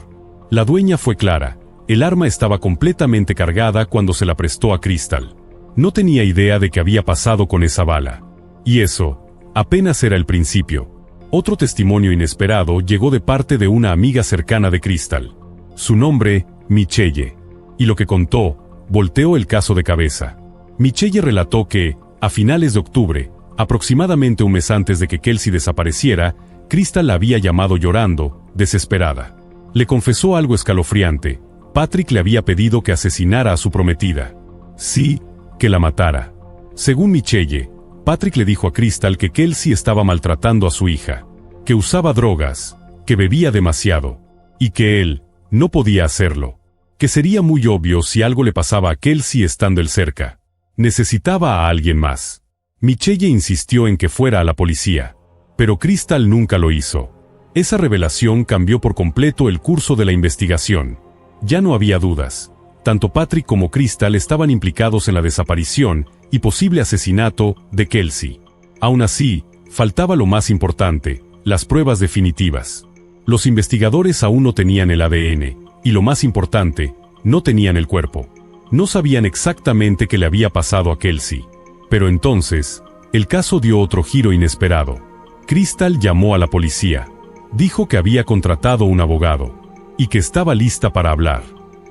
Speaker 1: La dueña fue clara: el arma estaba completamente cargada cuando se la prestó a Crystal. No tenía idea de qué había pasado con esa bala. Y eso, apenas era el principio. Otro testimonio inesperado llegó de parte de una amiga cercana de Crystal. Su nombre, Michelle. Y lo que contó volteó el caso de cabeza. Michelle relató que, a finales de octubre, aproximadamente un mes antes de que Kelsey desapareciera, Crystal la había llamado llorando, desesperada. Le confesó algo escalofriante: Patrick le había pedido que asesinara a su prometida. Sí, que la matara. Según Michelle, Patrick le dijo a Crystal que Kelsey estaba maltratando a su hija, que usaba drogas, que bebía demasiado, y que él no podía hacerlo, que sería muy obvio si algo le pasaba a Kelsey estando él cerca. Necesitaba a alguien más. Michelle insistió en que fuera a la policía, pero Crystal nunca lo hizo. Esa revelación cambió por completo el curso de la investigación. Ya no había dudas. Tanto Patrick como Crystal estaban implicados en la desaparición y posible asesinato de Kelsey. Aún así, faltaba lo más importante: las pruebas definitivas. Los investigadores aún no tenían el ADN, y lo más importante, no tenían el cuerpo. No sabían exactamente qué le había pasado a Kelsey. Pero entonces, el caso dio otro giro inesperado. Crystal llamó a la policía. Dijo que había contratado un abogado, y que estaba lista para hablar.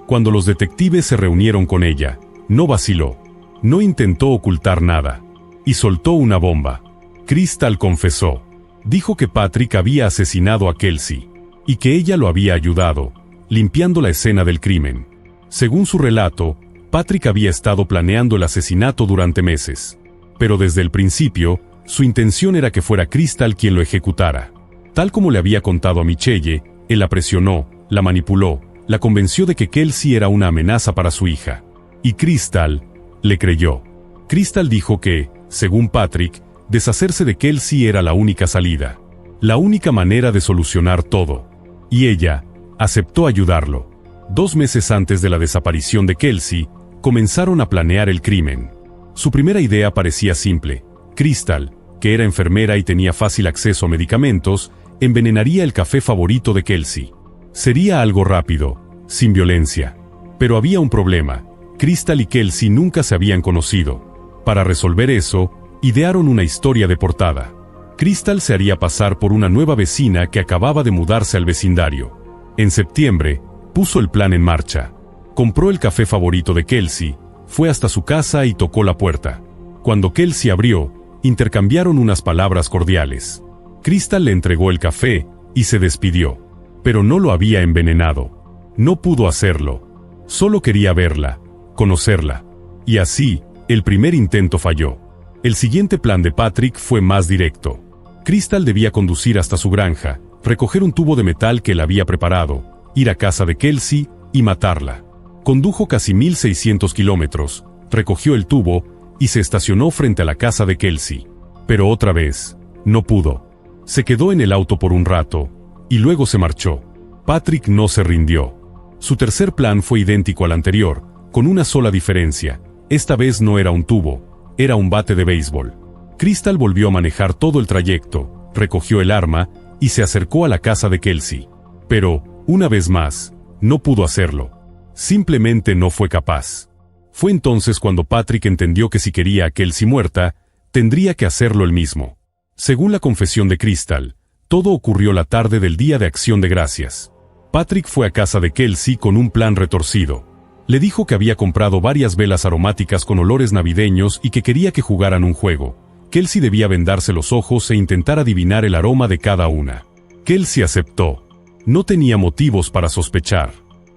Speaker 1: Cuando los detectives se reunieron con ella, no vaciló. No intentó ocultar nada. Y soltó una bomba. Crystal confesó. Dijo que Patrick había asesinado a Kelsey, y que ella lo había ayudado, limpiando la escena del crimen. Según su relato, Patrick había estado planeando el asesinato durante meses. Pero desde el principio, su intención era que fuera Crystal quien lo ejecutara. Tal como le había contado a Michelle, él la presionó, la manipuló, la convenció de que Kelsey era una amenaza para su hija. Y Crystal le creyó. Crystal dijo que, según Patrick, deshacerse de Kelsey era la única salida, la única manera de solucionar todo. Y ella aceptó ayudarlo. 2 meses antes de la desaparición de Kelsey, comenzaron a planear el crimen. Su primera idea parecía simple. Crystal, que era enfermera y tenía fácil acceso a medicamentos, envenenaría el café favorito de Kelsey. Sería algo rápido, sin violencia. Pero había un problema: Crystal y Kelsey nunca se habían conocido. Para resolver eso, idearon una historia de portada. Crystal se haría pasar por una nueva vecina que acababa de mudarse al vecindario. En septiembre, puso el plan en marcha. Compró el café favorito de Kelsey, fue hasta su casa y tocó la puerta. Cuando Kelsey abrió, intercambiaron unas palabras cordiales. Crystal le entregó el café y se despidió. Pero no lo había envenenado. No pudo hacerlo. Solo quería verla, conocerla. Y así, el primer intento falló. El siguiente plan de Patrick fue más directo. Crystal debía conducir hasta su granja, recoger un tubo de metal que él había preparado, ir a casa de Kelsey y matarla. Condujo casi 1.600 kilómetros, recogió el tubo y se estacionó frente a la casa de Kelsey. Pero otra vez, no pudo. Se quedó en el auto por un rato, y luego se marchó. Patrick no se rindió. Su tercer plan fue idéntico al anterior, con una sola diferencia: esta vez no era un tubo, era un bate de béisbol. Crystal volvió a manejar todo el trayecto, recogió el arma y se acercó a la casa de Kelsey. Pero, una vez más, no pudo hacerlo. Simplemente no fue capaz. Fue entonces cuando Patrick entendió que si quería a Kelsey muerta, tendría que hacerlo él mismo. Según la confesión de Crystal, todo ocurrió la tarde del Día de Acción de Gracias. Patrick fue a casa de Kelsey con un plan retorcido. Le dijo que había comprado varias velas aromáticas con olores navideños y que quería que jugaran un juego. Kelsey debía vendarse los ojos e intentar adivinar el aroma de cada una. Kelsey aceptó. No tenía motivos para sospechar.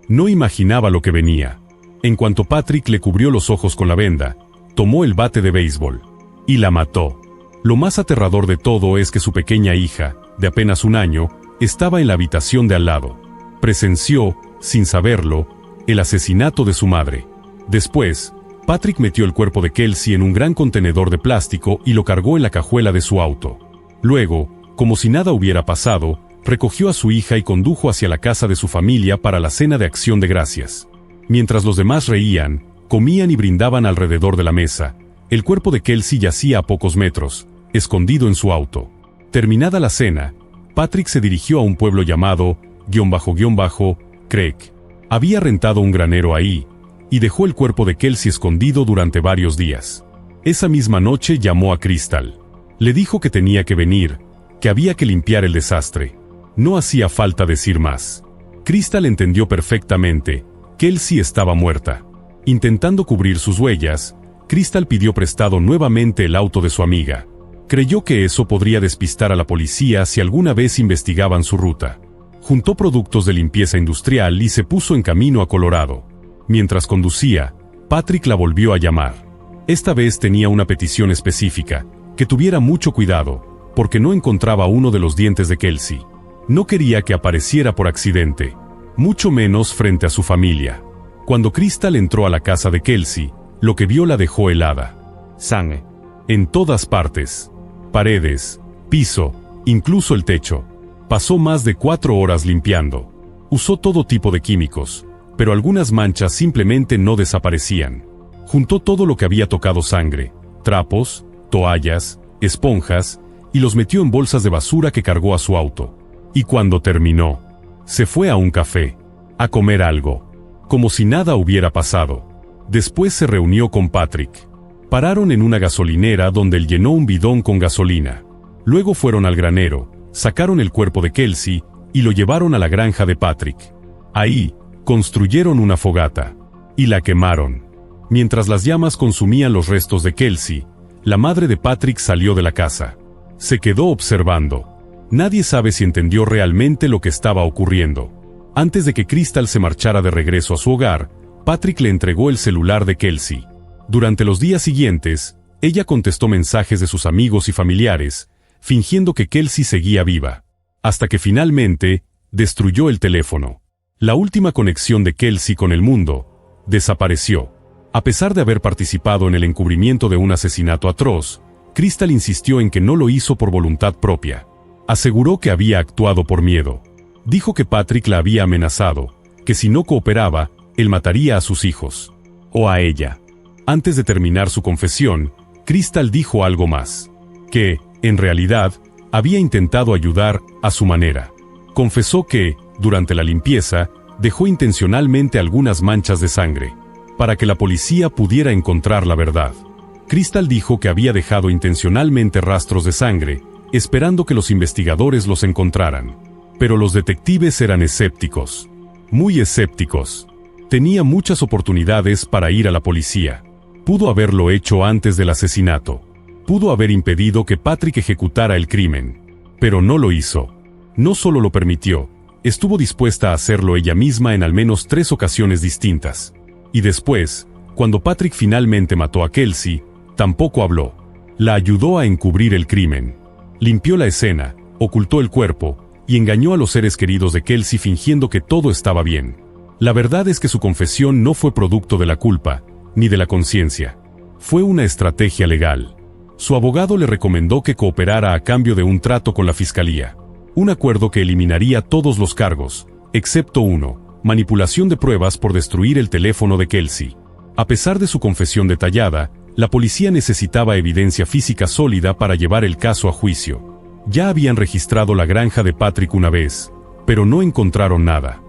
Speaker 1: No imaginaba lo que venía. En cuanto Patrick le cubrió los ojos con la venda, tomó el bate de béisbol y la mató. Lo más aterrador de todo es que su pequeña hija, de apenas 1 año, estaba en la habitación de al lado. Presenció, sin saberlo, el asesinato de su madre. Después, Patrick metió el cuerpo de Kelsey en un gran contenedor de plástico y lo cargó en la cajuela de su auto. Luego, como si nada hubiera pasado, recogió a su hija y condujo hacia la casa de su familia para la cena de Acción de Gracias. Mientras los demás reían, comían y brindaban alrededor de la mesa, el cuerpo de Kelsey yacía a pocos metros, escondido en su auto. Terminada la cena, Patrick se dirigió a un pueblo llamado Creek. Había rentado un granero ahí, y dejó el cuerpo de Kelsey escondido durante varios días. Esa misma noche llamó a Crystal. Le dijo que tenía que venir, que había que limpiar el desastre. No hacía falta decir más. Crystal entendió perfectamente. Kelsey estaba muerta. Intentando cubrir sus huellas, Crystal pidió prestado nuevamente el auto de su amiga. Creyó que eso podría despistar a la policía si alguna vez investigaban su ruta. Juntó productos de limpieza industrial y se puso en camino a Colorado. Mientras conducía, Patrick la volvió a llamar. Esta vez tenía una petición específica, que tuviera mucho cuidado, porque no encontraba uno de los dientes de Kelsey. No quería que apareciera por accidente, mucho menos frente a su familia. Cuando Crystal entró a la casa de Kelsey, lo que vio la dejó helada. Sangre en todas partes. Paredes, piso, incluso el techo. Pasó más de 4 horas limpiando. Usó todo tipo de químicos, pero algunas manchas simplemente no desaparecían. Juntó todo lo que había tocado sangre, trapos, toallas, esponjas, y los metió en bolsas de basura que cargó a su auto. Y cuando terminó, se fue a un café, a comer algo, como si nada hubiera pasado. Después se reunió con Patrick. Pararon en una gasolinera donde él llenó un bidón con gasolina. Luego fueron al granero, sacaron el cuerpo de Kelsey y lo llevaron a la granja de Patrick. Ahí, construyeron una fogata y la quemaron. Mientras las llamas consumían los restos de Kelsey, la madre de Patrick salió de la casa. Se quedó observando. Nadie sabe si entendió realmente lo que estaba ocurriendo. Antes de que Crystal se marchara de regreso a su hogar, Patrick le entregó el celular de Kelsey. Durante los días siguientes, ella contestó mensajes de sus amigos y familiares, fingiendo que Kelsey seguía viva. Hasta que finalmente, destruyó el teléfono. La última conexión de Kelsey con el mundo desapareció. A pesar de haber participado en el encubrimiento de un asesinato atroz, Crystal insistió en que no lo hizo por voluntad propia. Aseguró que había actuado por miedo. Dijo que Patrick la había amenazado, que si no cooperaba, él mataría a sus hijos. O a ella. Antes de terminar su confesión, Crystal dijo algo más. Que, en realidad, había intentado ayudar a su manera. Confesó que, durante la limpieza, dejó intencionalmente algunas manchas de sangre, para que la policía pudiera encontrar la verdad. Crystal dijo que había dejado intencionalmente rastros de sangre, esperando que los investigadores los encontraran. Pero los detectives eran escépticos. Muy escépticos. Tenía muchas oportunidades para ir a la policía. Pudo haberlo hecho antes del asesinato. Pudo haber impedido que Patrick ejecutara el crimen. Pero no lo hizo. No solo lo permitió, estuvo dispuesta a hacerlo ella misma en al menos 3 ocasiones distintas. Y después, cuando Patrick finalmente mató a Kelsey, tampoco habló. La ayudó a encubrir el crimen. Limpió la escena, ocultó el cuerpo, y engañó a los seres queridos de Kelsey fingiendo que todo estaba bien. La verdad es que su confesión no fue producto de la culpa, ni de la conciencia. Fue una estrategia legal. Su abogado le recomendó que cooperara a cambio de un trato con la fiscalía. Un acuerdo que eliminaría todos los cargos, excepto uno: manipulación de pruebas por destruir el teléfono de Kelsey. A pesar de su confesión detallada, la policía necesitaba evidencia física sólida para llevar el caso a juicio. Ya habían registrado la granja de Patrick una vez, pero no encontraron nada.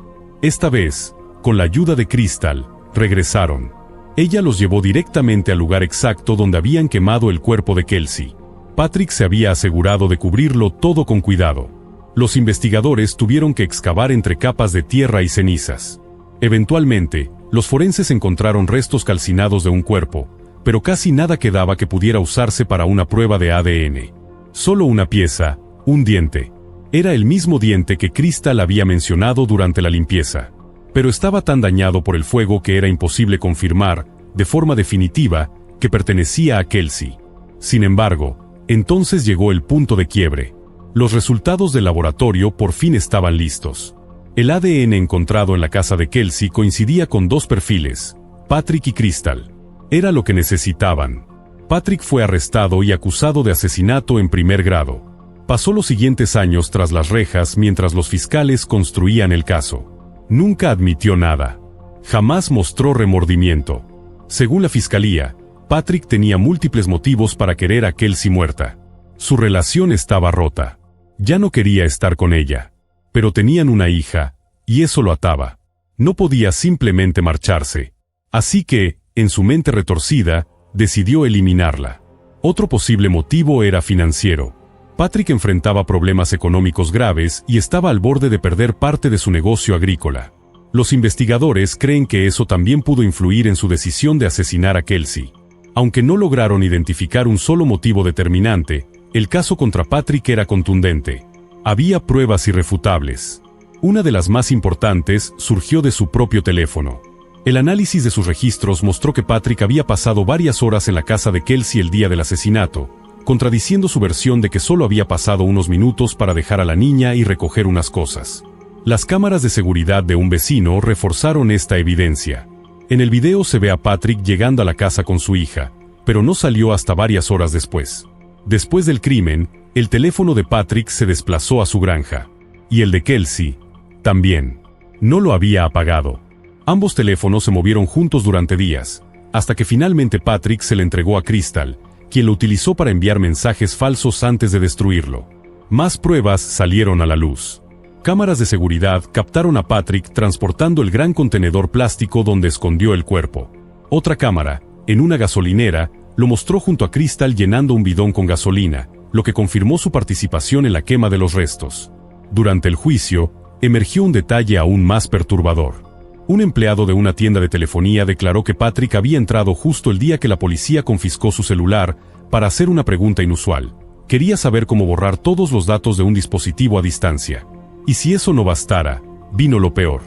Speaker 1: Esta vez, con la ayuda de Crystal, regresaron. Ella los llevó directamente al lugar exacto donde habían quemado el cuerpo de Kelsey. Patrick se había asegurado de cubrirlo todo con cuidado. Los investigadores tuvieron que excavar entre capas de tierra y cenizas. Eventualmente, los forenses encontraron restos calcinados de un cuerpo, pero casi nada quedaba que pudiera usarse para una prueba de ADN. Solo una pieza, un diente. Era el mismo diente que Crystal había mencionado durante la limpieza. Pero estaba tan dañado por el fuego que era imposible confirmar, de forma definitiva, que pertenecía a Kelsey. Sin embargo, entonces llegó el punto de quiebre. Los resultados del laboratorio por fin estaban listos. El ADN encontrado en la casa de Kelsey coincidía con 2 perfiles, Patrick y Crystal. Era lo que necesitaban. Patrick fue arrestado y acusado de asesinato en primer grado. Pasó los siguientes años tras las rejas mientras los fiscales construían el caso. Nunca admitió nada. Jamás mostró remordimiento. Según la fiscalía, Patrick tenía múltiples motivos para querer a Kelsey muerta. Su relación estaba rota. Ya no quería estar con ella. Pero tenían una hija, y eso lo ataba. No podía simplemente marcharse. Así que, en su mente retorcida, decidió eliminarla. Otro posible motivo era financiero. Patrick enfrentaba problemas económicos graves y estaba al borde de perder parte de su negocio agrícola. Los investigadores creen que eso también pudo influir en su decisión de asesinar a Kelsey. Aunque no lograron identificar un solo motivo determinante, el caso contra Patrick era contundente. Había pruebas irrefutables. Una de las más importantes surgió de su propio teléfono. El análisis de sus registros mostró que Patrick había pasado varias horas en la casa de Kelsey el día del asesinato, contradiciendo su versión de que solo había pasado unos minutos para dejar a la niña y recoger unas cosas. Las cámaras de seguridad de un vecino reforzaron esta evidencia. En el video se ve a Patrick llegando a la casa con su hija, pero no salió hasta varias horas después. Después del crimen, el teléfono de Patrick se desplazó a su granja. Y el de Kelsey, también. No lo había apagado. Ambos teléfonos se movieron juntos durante días, hasta que finalmente Patrick se le entregó a Crystal, quien lo utilizó para enviar mensajes falsos antes de destruirlo. Más pruebas salieron a la luz. Cámaras de seguridad captaron a Patrick transportando el gran contenedor plástico donde escondió el cuerpo. Otra cámara, en una gasolinera, lo mostró junto a Crystal llenando un bidón con gasolina, lo que confirmó su participación en la quema de los restos. Durante el juicio, emergió un detalle aún más perturbador. Un empleado de una tienda de telefonía declaró que Patrick había entrado justo el día que la policía confiscó su celular para hacer una pregunta inusual. Quería saber cómo borrar todos los datos de un dispositivo a distancia. Y si eso no bastara, vino lo peor.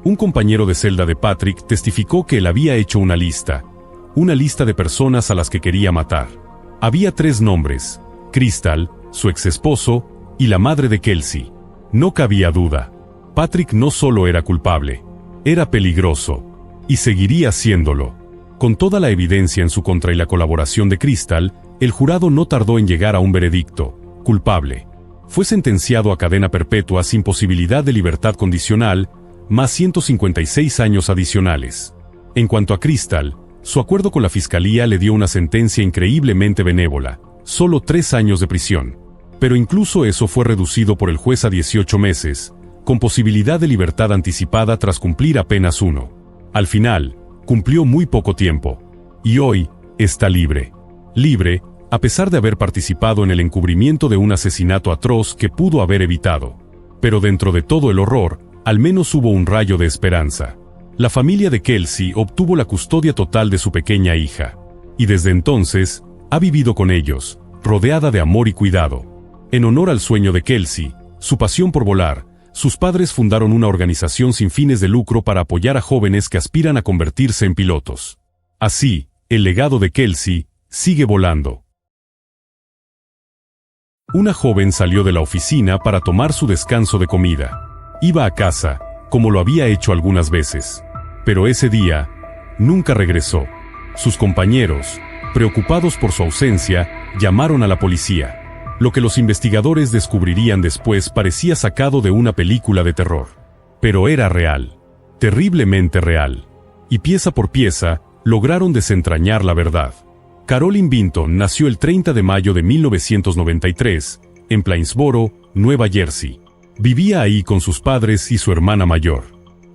Speaker 1: Un compañero de celda de Patrick testificó que él había hecho una lista de personas a las que quería matar. Había 3 nombres: Crystal, su exesposo y la madre de Kelsey. No cabía duda. Patrick no solo era culpable, era peligroso, y seguiría siéndolo. Con toda la evidencia en su contra y la colaboración de Crystal, el jurado no tardó en llegar a un veredicto: culpable. Fue sentenciado a cadena perpetua sin posibilidad de libertad condicional, más 156 años adicionales. En cuanto a Crystal, su acuerdo con la fiscalía le dio una sentencia increíblemente benévola: solo 3 años de prisión. Pero incluso eso fue reducido por el juez a 18 meses, con posibilidad de libertad anticipada tras cumplir apenas 1. Al final, cumplió muy poco tiempo. Y hoy, está libre. Libre, a pesar de haber participado en el encubrimiento de un asesinato atroz que pudo haber evitado. Pero dentro de todo el horror, al menos hubo un rayo de esperanza. La familia de Kelsey obtuvo la custodia total de su pequeña hija. Y desde entonces, ha vivido con ellos, rodeada de amor y cuidado. En honor al sueño de Kelsey, su pasión por volar, sus padres fundaron una organización sin fines de lucro para apoyar a jóvenes que aspiran a convertirse en pilotos. Así, el legado de Kelsey sigue volando. Una joven salió de la oficina para tomar su descanso de comida. Iba a casa, como lo había hecho algunas veces. Pero ese día, nunca regresó. Sus compañeros, preocupados por su ausencia, llamaron a la policía. Lo que los investigadores descubrirían después parecía sacado de una película de terror. Pero era real. Terriblemente real. Y pieza por pieza, lograron desentrañar la verdad. Carolyn Vinton nació el 30 de mayo de 1993, en Plainsboro, Nueva Jersey. Vivía ahí con sus padres y su hermana mayor.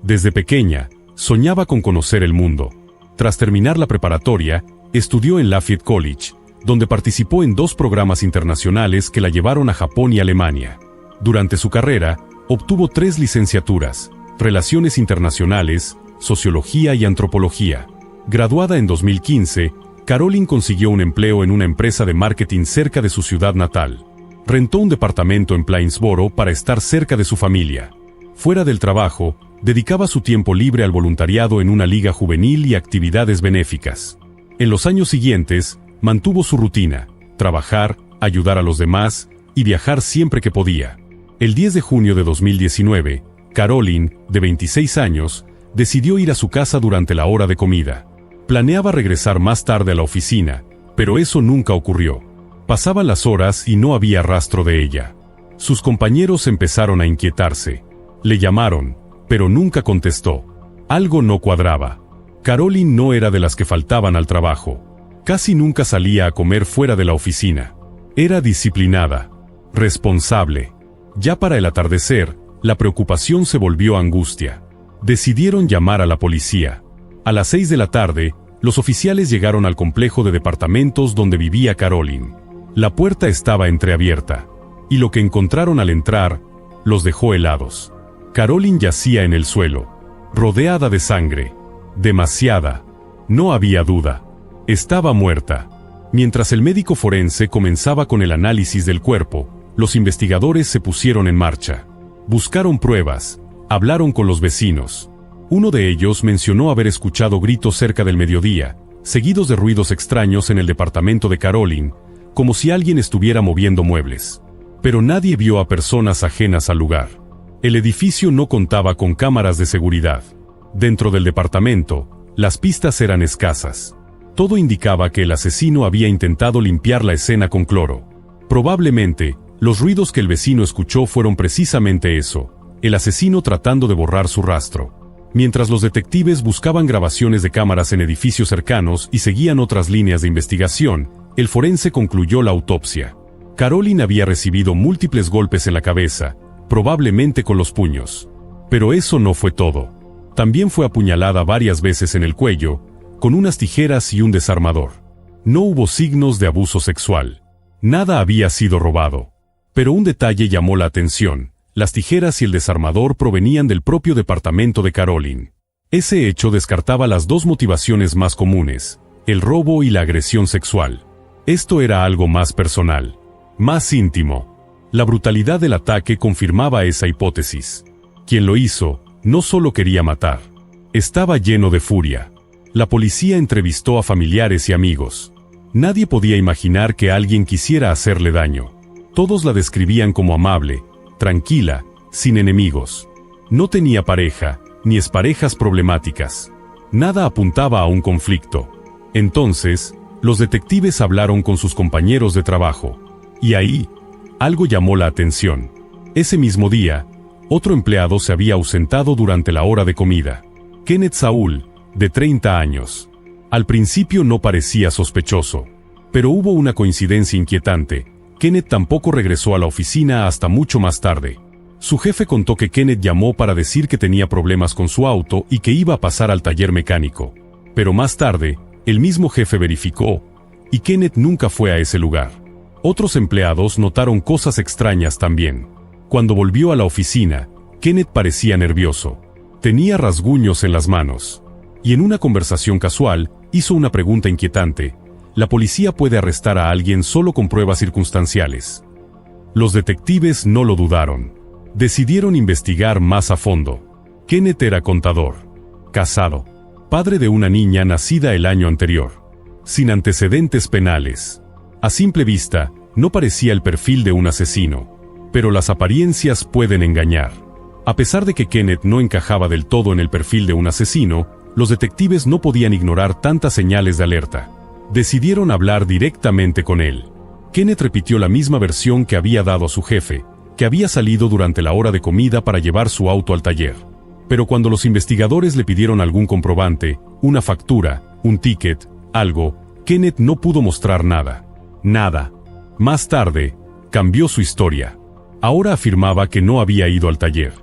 Speaker 1: Desde pequeña, soñaba con conocer el mundo. Tras terminar la preparatoria, estudió en Lafayette College, donde participó en 2 programas internacionales que la llevaron a Japón y Alemania. Durante su carrera, obtuvo 3 licenciaturas: Relaciones Internacionales, Sociología y Antropología. Graduada en 2015, Carolyn consiguió un empleo en una empresa de marketing cerca de su ciudad natal. Rentó un departamento en Plainsboro para estar cerca de su familia. Fuera del trabajo, dedicaba su tiempo libre al voluntariado en una liga juvenil y actividades benéficas. En los años siguientes, mantuvo su rutina: trabajar, ayudar a los demás y viajar siempre que podía. El 10 de junio de 2019, Carolyn, de 26 años, decidió ir a su casa durante la hora de comida. Planeaba regresar más tarde a la oficina, pero eso nunca ocurrió. Pasaban las horas y no había rastro de ella. Sus compañeros empezaron a inquietarse. Le llamaron, pero nunca contestó. Algo no cuadraba. Carolyn no era de las que faltaban al trabajo. Casi nunca salía a comer fuera de la oficina. Era disciplinada, responsable. Ya para el atardecer, la preocupación se volvió angustia. Decidieron llamar a la policía. A las 6 de la tarde, los oficiales llegaron al complejo de departamentos donde vivía Carolyn. La puerta estaba entreabierta, y lo que encontraron al entrar los dejó helados. Carolyn yacía en el suelo, rodeada de sangre. Demasiada. No había duda. Estaba muerta. Mientras el médico forense comenzaba con el análisis del cuerpo, los investigadores se pusieron en marcha. Buscaron pruebas, hablaron con los vecinos. Uno de ellos mencionó haber escuchado gritos cerca del mediodía, seguidos de ruidos extraños en el departamento de Caroline, como si alguien estuviera moviendo muebles. Pero nadie vio a personas ajenas al lugar. El edificio no contaba con cámaras de seguridad. Dentro del departamento, las pistas eran escasas. Todo indicaba que el asesino había intentado limpiar la escena con cloro. Probablemente, los ruidos que el vecino escuchó fueron precisamente eso, el asesino tratando de borrar su rastro. Mientras los detectives buscaban grabaciones de cámaras en edificios cercanos y seguían otras líneas de investigación, el forense concluyó la autopsia. Caroline había recibido múltiples golpes en la cabeza, probablemente con los puños. Pero eso no fue todo. También fue apuñalada varias veces en el cuello, con unas tijeras y un desarmador. No hubo signos de abuso sexual. Nada había sido robado. Pero un detalle llamó la atención. Las tijeras y el desarmador provenían del propio departamento de Caroline. Ese hecho descartaba las dos motivaciones más comunes, el robo y la agresión sexual. Esto era algo más personal, más íntimo. La brutalidad del ataque confirmaba esa hipótesis. Quien lo hizo, no solo quería matar. Estaba lleno de furia. La policía entrevistó a familiares y amigos. Nadie podía imaginar que alguien quisiera hacerle daño. Todos la describían como amable, tranquila, sin enemigos. No tenía pareja, ni exparejas problemáticas. Nada apuntaba a un conflicto. Entonces, los detectives hablaron con sus compañeros de trabajo. Y ahí, algo llamó la atención. Ese mismo día, otro empleado se había ausentado durante la hora de comida. Kenneth Saul, de 30 años. Al principio no parecía sospechoso. Pero hubo una coincidencia inquietante. Kenneth tampoco regresó a la oficina hasta mucho más tarde. Su jefe contó que Kenneth llamó para decir que tenía problemas con su auto y que iba a pasar al taller mecánico. Pero más tarde, el mismo jefe verificó, y Kenneth nunca fue a ese lugar. Otros empleados notaron cosas extrañas también. Cuando volvió a la oficina, Kenneth parecía nervioso. Tenía rasguños en las manos. Y en una conversación casual, hizo una pregunta inquietante. La policía puede arrestar a alguien solo con pruebas circunstanciales. Los detectives no lo dudaron. Decidieron investigar más a fondo. Kenneth era contador, casado, padre de una niña nacida el año anterior, sin antecedentes penales. A simple vista, no parecía el perfil de un asesino, pero las apariencias pueden engañar. A pesar de que Kenneth no encajaba del todo en el perfil de un asesino, los detectives no podían ignorar tantas señales de alerta. Decidieron hablar directamente con él. Kenneth repitió la misma versión que había dado a su jefe, que había salido durante la hora de comida para llevar su auto al taller. Pero cuando los investigadores le pidieron algún comprobante, una factura, un ticket, algo, Kenneth no pudo mostrar nada. Nada. Más tarde, cambió su historia. Ahora afirmaba que no había ido al taller.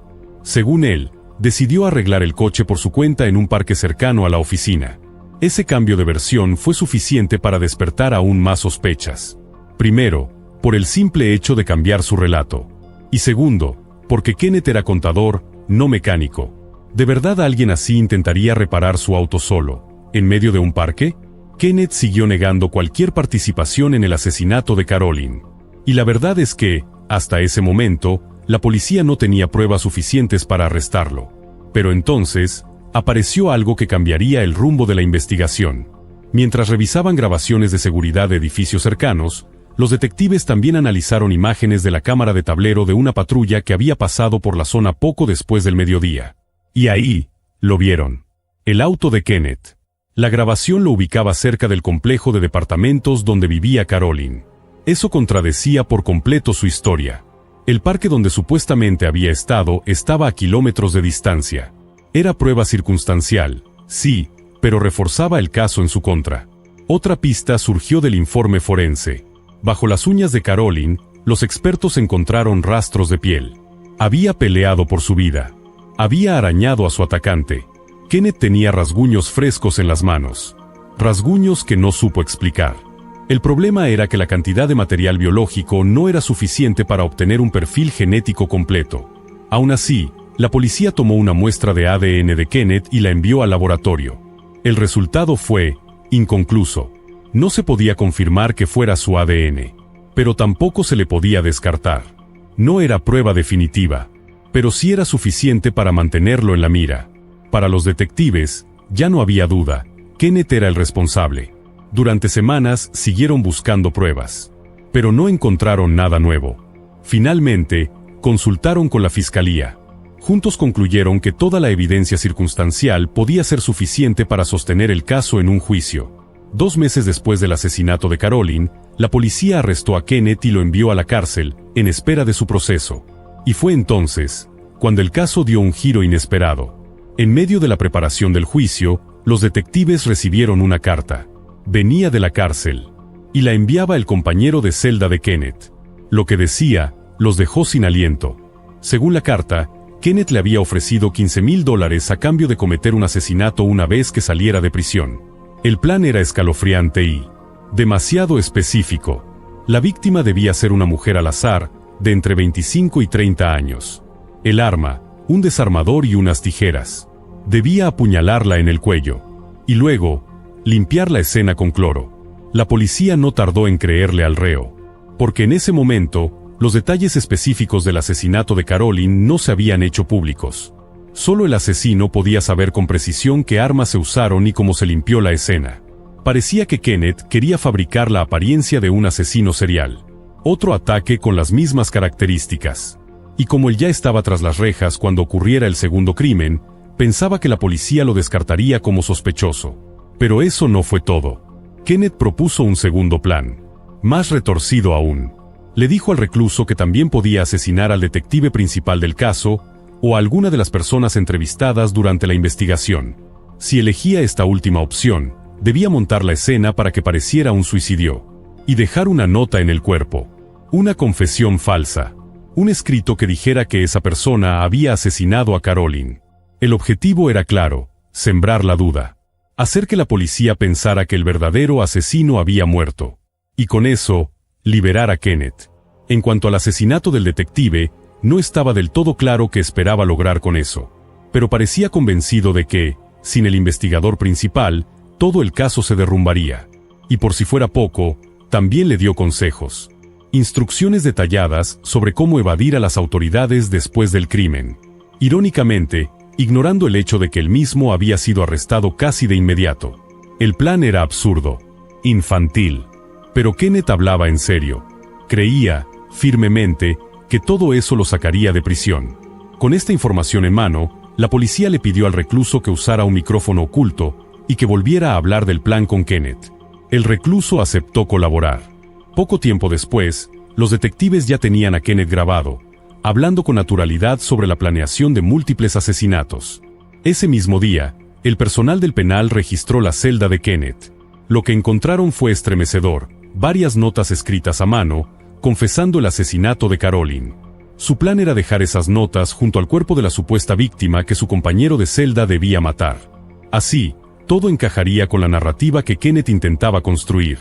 Speaker 1: Según él, decidió arreglar el coche por su cuenta en un parque cercano a la oficina. Ese cambio de versión fue suficiente para despertar aún más sospechas. Primero, por el simple hecho de cambiar su relato. Y segundo, porque Kenneth era contador, no mecánico. ¿De verdad alguien así intentaría reparar su auto solo, en medio de un parque? Kenneth siguió negando cualquier participación en el asesinato de Caroline. Y la verdad es que, hasta ese momento, la policía no tenía pruebas suficientes para arrestarlo. Pero entonces, apareció algo que cambiaría el rumbo de la investigación. Mientras revisaban grabaciones de seguridad de edificios cercanos, los detectives también analizaron imágenes de la cámara de tablero de una patrulla que había pasado por la zona poco después del mediodía. Y ahí, lo vieron. El auto de Kenneth. La grabación lo ubicaba cerca del complejo de departamentos donde vivía Caroline. Eso contradecía por completo su historia. El parque donde supuestamente había estado estaba a kilómetros de distancia. Era prueba circunstancial, sí, pero reforzaba el caso en su contra. Otra pista surgió del informe forense. Bajo las uñas de Caroline, los expertos encontraron rastros de piel. Había peleado por su vida. Había arañado a su atacante. Kenneth tenía rasguños frescos en las manos. Rasguños que no supo explicar. El problema era que la cantidad de material biológico no era suficiente para obtener un perfil genético completo. Aún así, la policía tomó una muestra de ADN de Kenneth y la envió al laboratorio. El resultado fue inconcluso. No se podía confirmar que fuera su ADN, pero tampoco se le podía descartar. No era prueba definitiva, pero sí era suficiente para mantenerlo en la mira. Para los detectives, ya no había duda, Kenneth era el responsable. Durante semanas siguieron buscando pruebas, pero no encontraron nada nuevo. Finalmente, consultaron con la fiscalía. Juntos concluyeron que toda la evidencia circunstancial podía ser suficiente para sostener el caso en un juicio. 2 meses después del asesinato de Carolyn, la policía arrestó a Kenneth y lo envió a la cárcel, en espera de su proceso. Y fue entonces, cuando el caso dio un giro inesperado. En medio de la preparación del juicio, los detectives recibieron una carta. Venía de la cárcel, y la enviaba el compañero de celda de Kenneth. Lo que decía, los dejó sin aliento. Según la carta, Kenneth le había ofrecido $15,000 a cambio de cometer un asesinato una vez que saliera de prisión. El plan era escalofriante y demasiado específico. La víctima debía ser una mujer al azar, de entre 25 y 30 años. El arma, un desarmador y unas tijeras. Debía apuñalarla en el cuello. Y luego, limpiar la escena con cloro. La policía no tardó en creerle al reo, porque en ese momento, los detalles específicos del asesinato de Carolyn no se habían hecho públicos. Solo el asesino podía saber con precisión qué armas se usaron y cómo se limpió la escena. Parecía que Kenneth quería fabricar la apariencia de un asesino serial. Otro ataque con las mismas características. Y como él ya estaba tras las rejas cuando ocurriera el segundo crimen, pensaba que la policía lo descartaría como sospechoso. Pero eso no fue todo. Kenneth propuso un segundo plan, más retorcido aún. Le dijo al recluso que también podía asesinar al detective principal del caso, o a alguna de las personas entrevistadas durante la investigación. Si elegía esta última opción, debía montar la escena para que pareciera un suicidio, y dejar una nota en el cuerpo. Una confesión falsa. Un escrito que dijera que esa persona había asesinado a Carolyn. El objetivo era claro, sembrar la duda. Hacer que la policía pensara que el verdadero asesino había muerto. Y con eso, liberar a Kenneth. En cuanto al asesinato del detective, no estaba del todo claro qué esperaba lograr con eso. Pero parecía convencido de que, sin el investigador principal, todo el caso se derrumbaría. Y por si fuera poco, también le dio consejos. Instrucciones detalladas sobre cómo evadir a las autoridades después del crimen. Irónicamente, ignorando el hecho de que él mismo había sido arrestado casi de inmediato. El plan era absurdo, infantil. Pero Kenneth hablaba en serio. Creía, firmemente, que todo eso lo sacaría de prisión. Con esta información en mano, la policía le pidió al recluso que usara un micrófono oculto y que volviera a hablar del plan con Kenneth. El recluso aceptó colaborar. Poco tiempo después, los detectives ya tenían a Kenneth grabado, hablando con naturalidad sobre la planeación de múltiples asesinatos. Ese mismo día, el personal del penal registró la celda de Kenneth. Lo que encontraron fue estremecedor, varias notas escritas a mano, confesando el asesinato de Carolyn. Su plan era dejar esas notas junto al cuerpo de la supuesta víctima que su compañero de celda debía matar. Así, todo encajaría con la narrativa que Kenneth intentaba construir.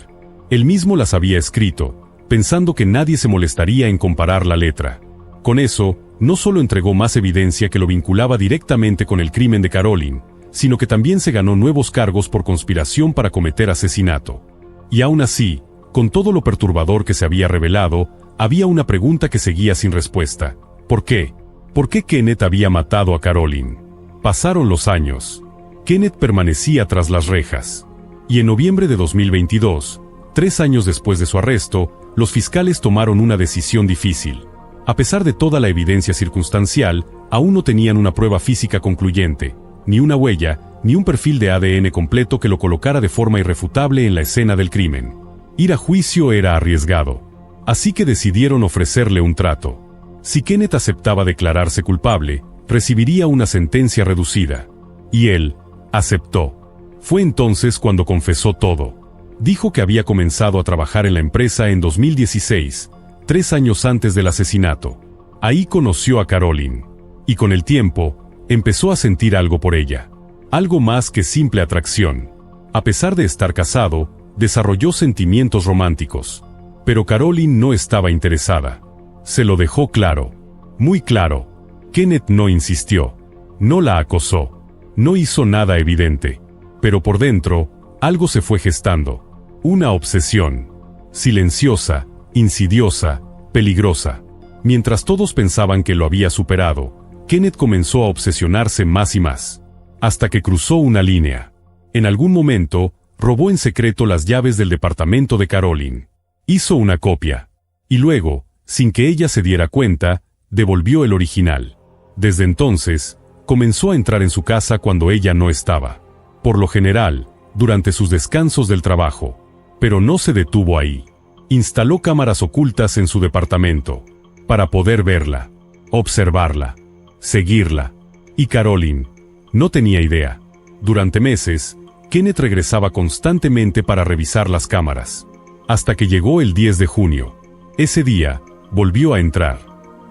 Speaker 1: Él mismo las había escrito, pensando que nadie se molestaría en comparar la letra. Con eso, no solo entregó más evidencia que lo vinculaba directamente con el crimen de Carolyn, sino que también se ganó nuevos cargos por conspiración para cometer asesinato. Y aún así, con todo lo perturbador que se había revelado, había una pregunta que seguía sin respuesta. ¿Por qué? ¿Por qué Kenneth había matado a Carolyn? Pasaron los años. Kenneth permanecía tras las rejas. Y en noviembre de 2022, 3 años después de su arresto, los fiscales tomaron una decisión difícil. A pesar de toda la evidencia circunstancial, aún no tenían una prueba física concluyente, ni una huella, ni un perfil de ADN completo que lo colocara de forma irrefutable en la escena del crimen. Ir a juicio era arriesgado. Así que decidieron ofrecerle un trato. Si Kenneth aceptaba declararse culpable, recibiría una sentencia reducida. Y él aceptó. Fue entonces cuando confesó todo. Dijo que había comenzado a trabajar en la empresa en 2016, 3 años antes del asesinato. Ahí conoció a Carolyn. Y con el tiempo, empezó a sentir algo por ella. Algo más que simple atracción. A pesar de estar casado, desarrolló sentimientos románticos. Pero Carolyn no estaba interesada. Se lo dejó claro. Muy claro. Kenneth no insistió. No la acosó. No hizo nada evidente. Pero por dentro, algo se fue gestando. Una obsesión. Silenciosa, insidiosa, peligrosa. Mientras todos pensaban que lo había superado, Kenneth comenzó a obsesionarse más y más. Hasta que cruzó una línea. En algún momento, robó en secreto las llaves del departamento de Caroline. Hizo una copia. Y luego, sin que ella se diera cuenta, devolvió el original. Desde entonces, comenzó a entrar en su casa cuando ella no estaba. Por lo general, durante sus descansos del trabajo. Pero no se detuvo ahí. Instaló cámaras ocultas en su departamento, para poder verla, observarla, seguirla. Y Caroline no tenía idea. Durante meses, Kenneth regresaba constantemente para revisar las cámaras. Hasta que llegó el 10 de junio. Ese día, volvió a entrar.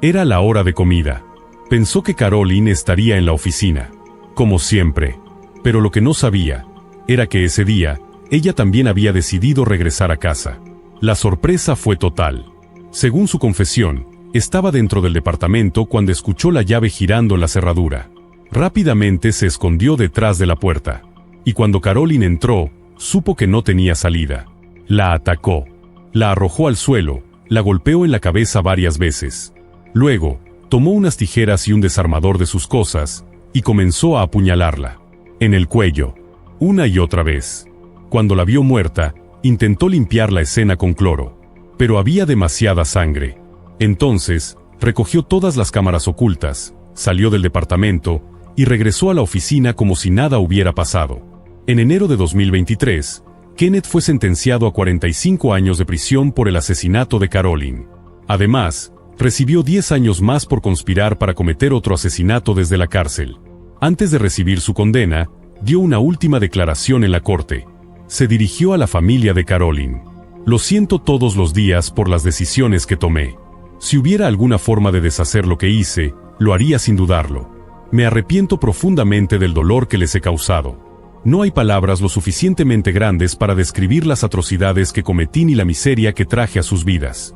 Speaker 1: Era la hora de comida. Pensó que Caroline estaría en la oficina, como siempre. Pero lo que no sabía, era que ese día, ella también había decidido regresar a casa. La sorpresa fue total. Según su confesión, estaba dentro del departamento cuando escuchó la llave girando en la cerradura. Rápidamente se escondió detrás de la puerta. Y cuando Caroline entró, supo que no tenía salida. La atacó. La arrojó al suelo, la golpeó en la cabeza varias veces. Luego, tomó unas tijeras y un desarmador de sus cosas, y comenzó a apuñalarla. En el cuello. Una y otra vez. Cuando la vio muerta, intentó limpiar la escena con cloro. Pero había demasiada sangre. Entonces, recogió todas las cámaras ocultas, salió del departamento, y regresó a la oficina como si nada hubiera pasado. En enero de 2023, Kenneth fue sentenciado a 45 años de prisión por el asesinato de Caroline. Además, recibió 10 años más por conspirar para cometer otro asesinato desde la cárcel. Antes de recibir su condena, dio una última declaración en la corte. Se dirigió a la familia de Caroline. Lo siento todos los días por las decisiones que tomé. Si hubiera alguna forma de deshacer lo que hice, lo haría sin dudarlo. Me arrepiento profundamente del dolor que les he causado. No hay palabras lo suficientemente grandes para describir las atrocidades que cometí ni la miseria que traje a sus vidas.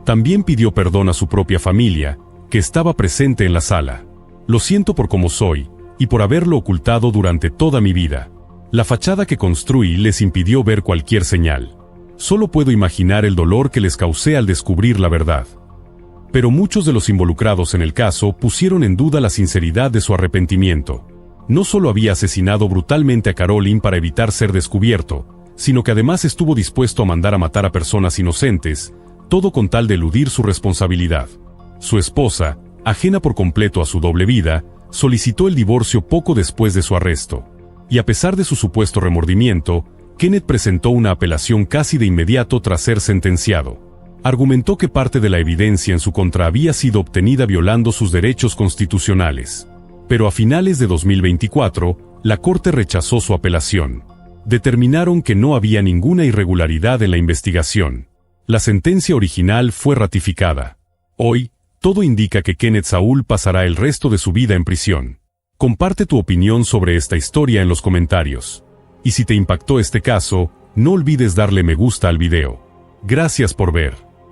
Speaker 1: También pidió perdón a su propia familia, que estaba presente en la sala. Lo siento por cómo soy, y por haberlo ocultado durante toda mi vida. La fachada que construí les impidió ver cualquier señal. Solo puedo imaginar el dolor que les causé al descubrir la verdad. Pero muchos de los involucrados en el caso pusieron en duda la sinceridad de su arrepentimiento. No solo había asesinado brutalmente a Caroline para evitar ser descubierto, sino que además estuvo dispuesto a mandar a matar a personas inocentes, todo con tal de eludir su responsabilidad. Su esposa, ajena por completo a su doble vida, solicitó el divorcio poco después de su arresto. Y a pesar de su supuesto remordimiento, Kenneth presentó una apelación casi de inmediato tras ser sentenciado. Argumentó que parte de la evidencia en su contra había sido obtenida violando sus derechos constitucionales. Pero a finales de 2024, la Corte rechazó su apelación. Determinaron que no había ninguna irregularidad en la investigación. La sentencia original fue ratificada. Hoy, todo indica que Kenneth Saul pasará el resto de su vida en prisión. Comparte tu opinión sobre esta historia en los comentarios. Y si te impactó este caso, no olvides darle me gusta al video. Gracias por ver.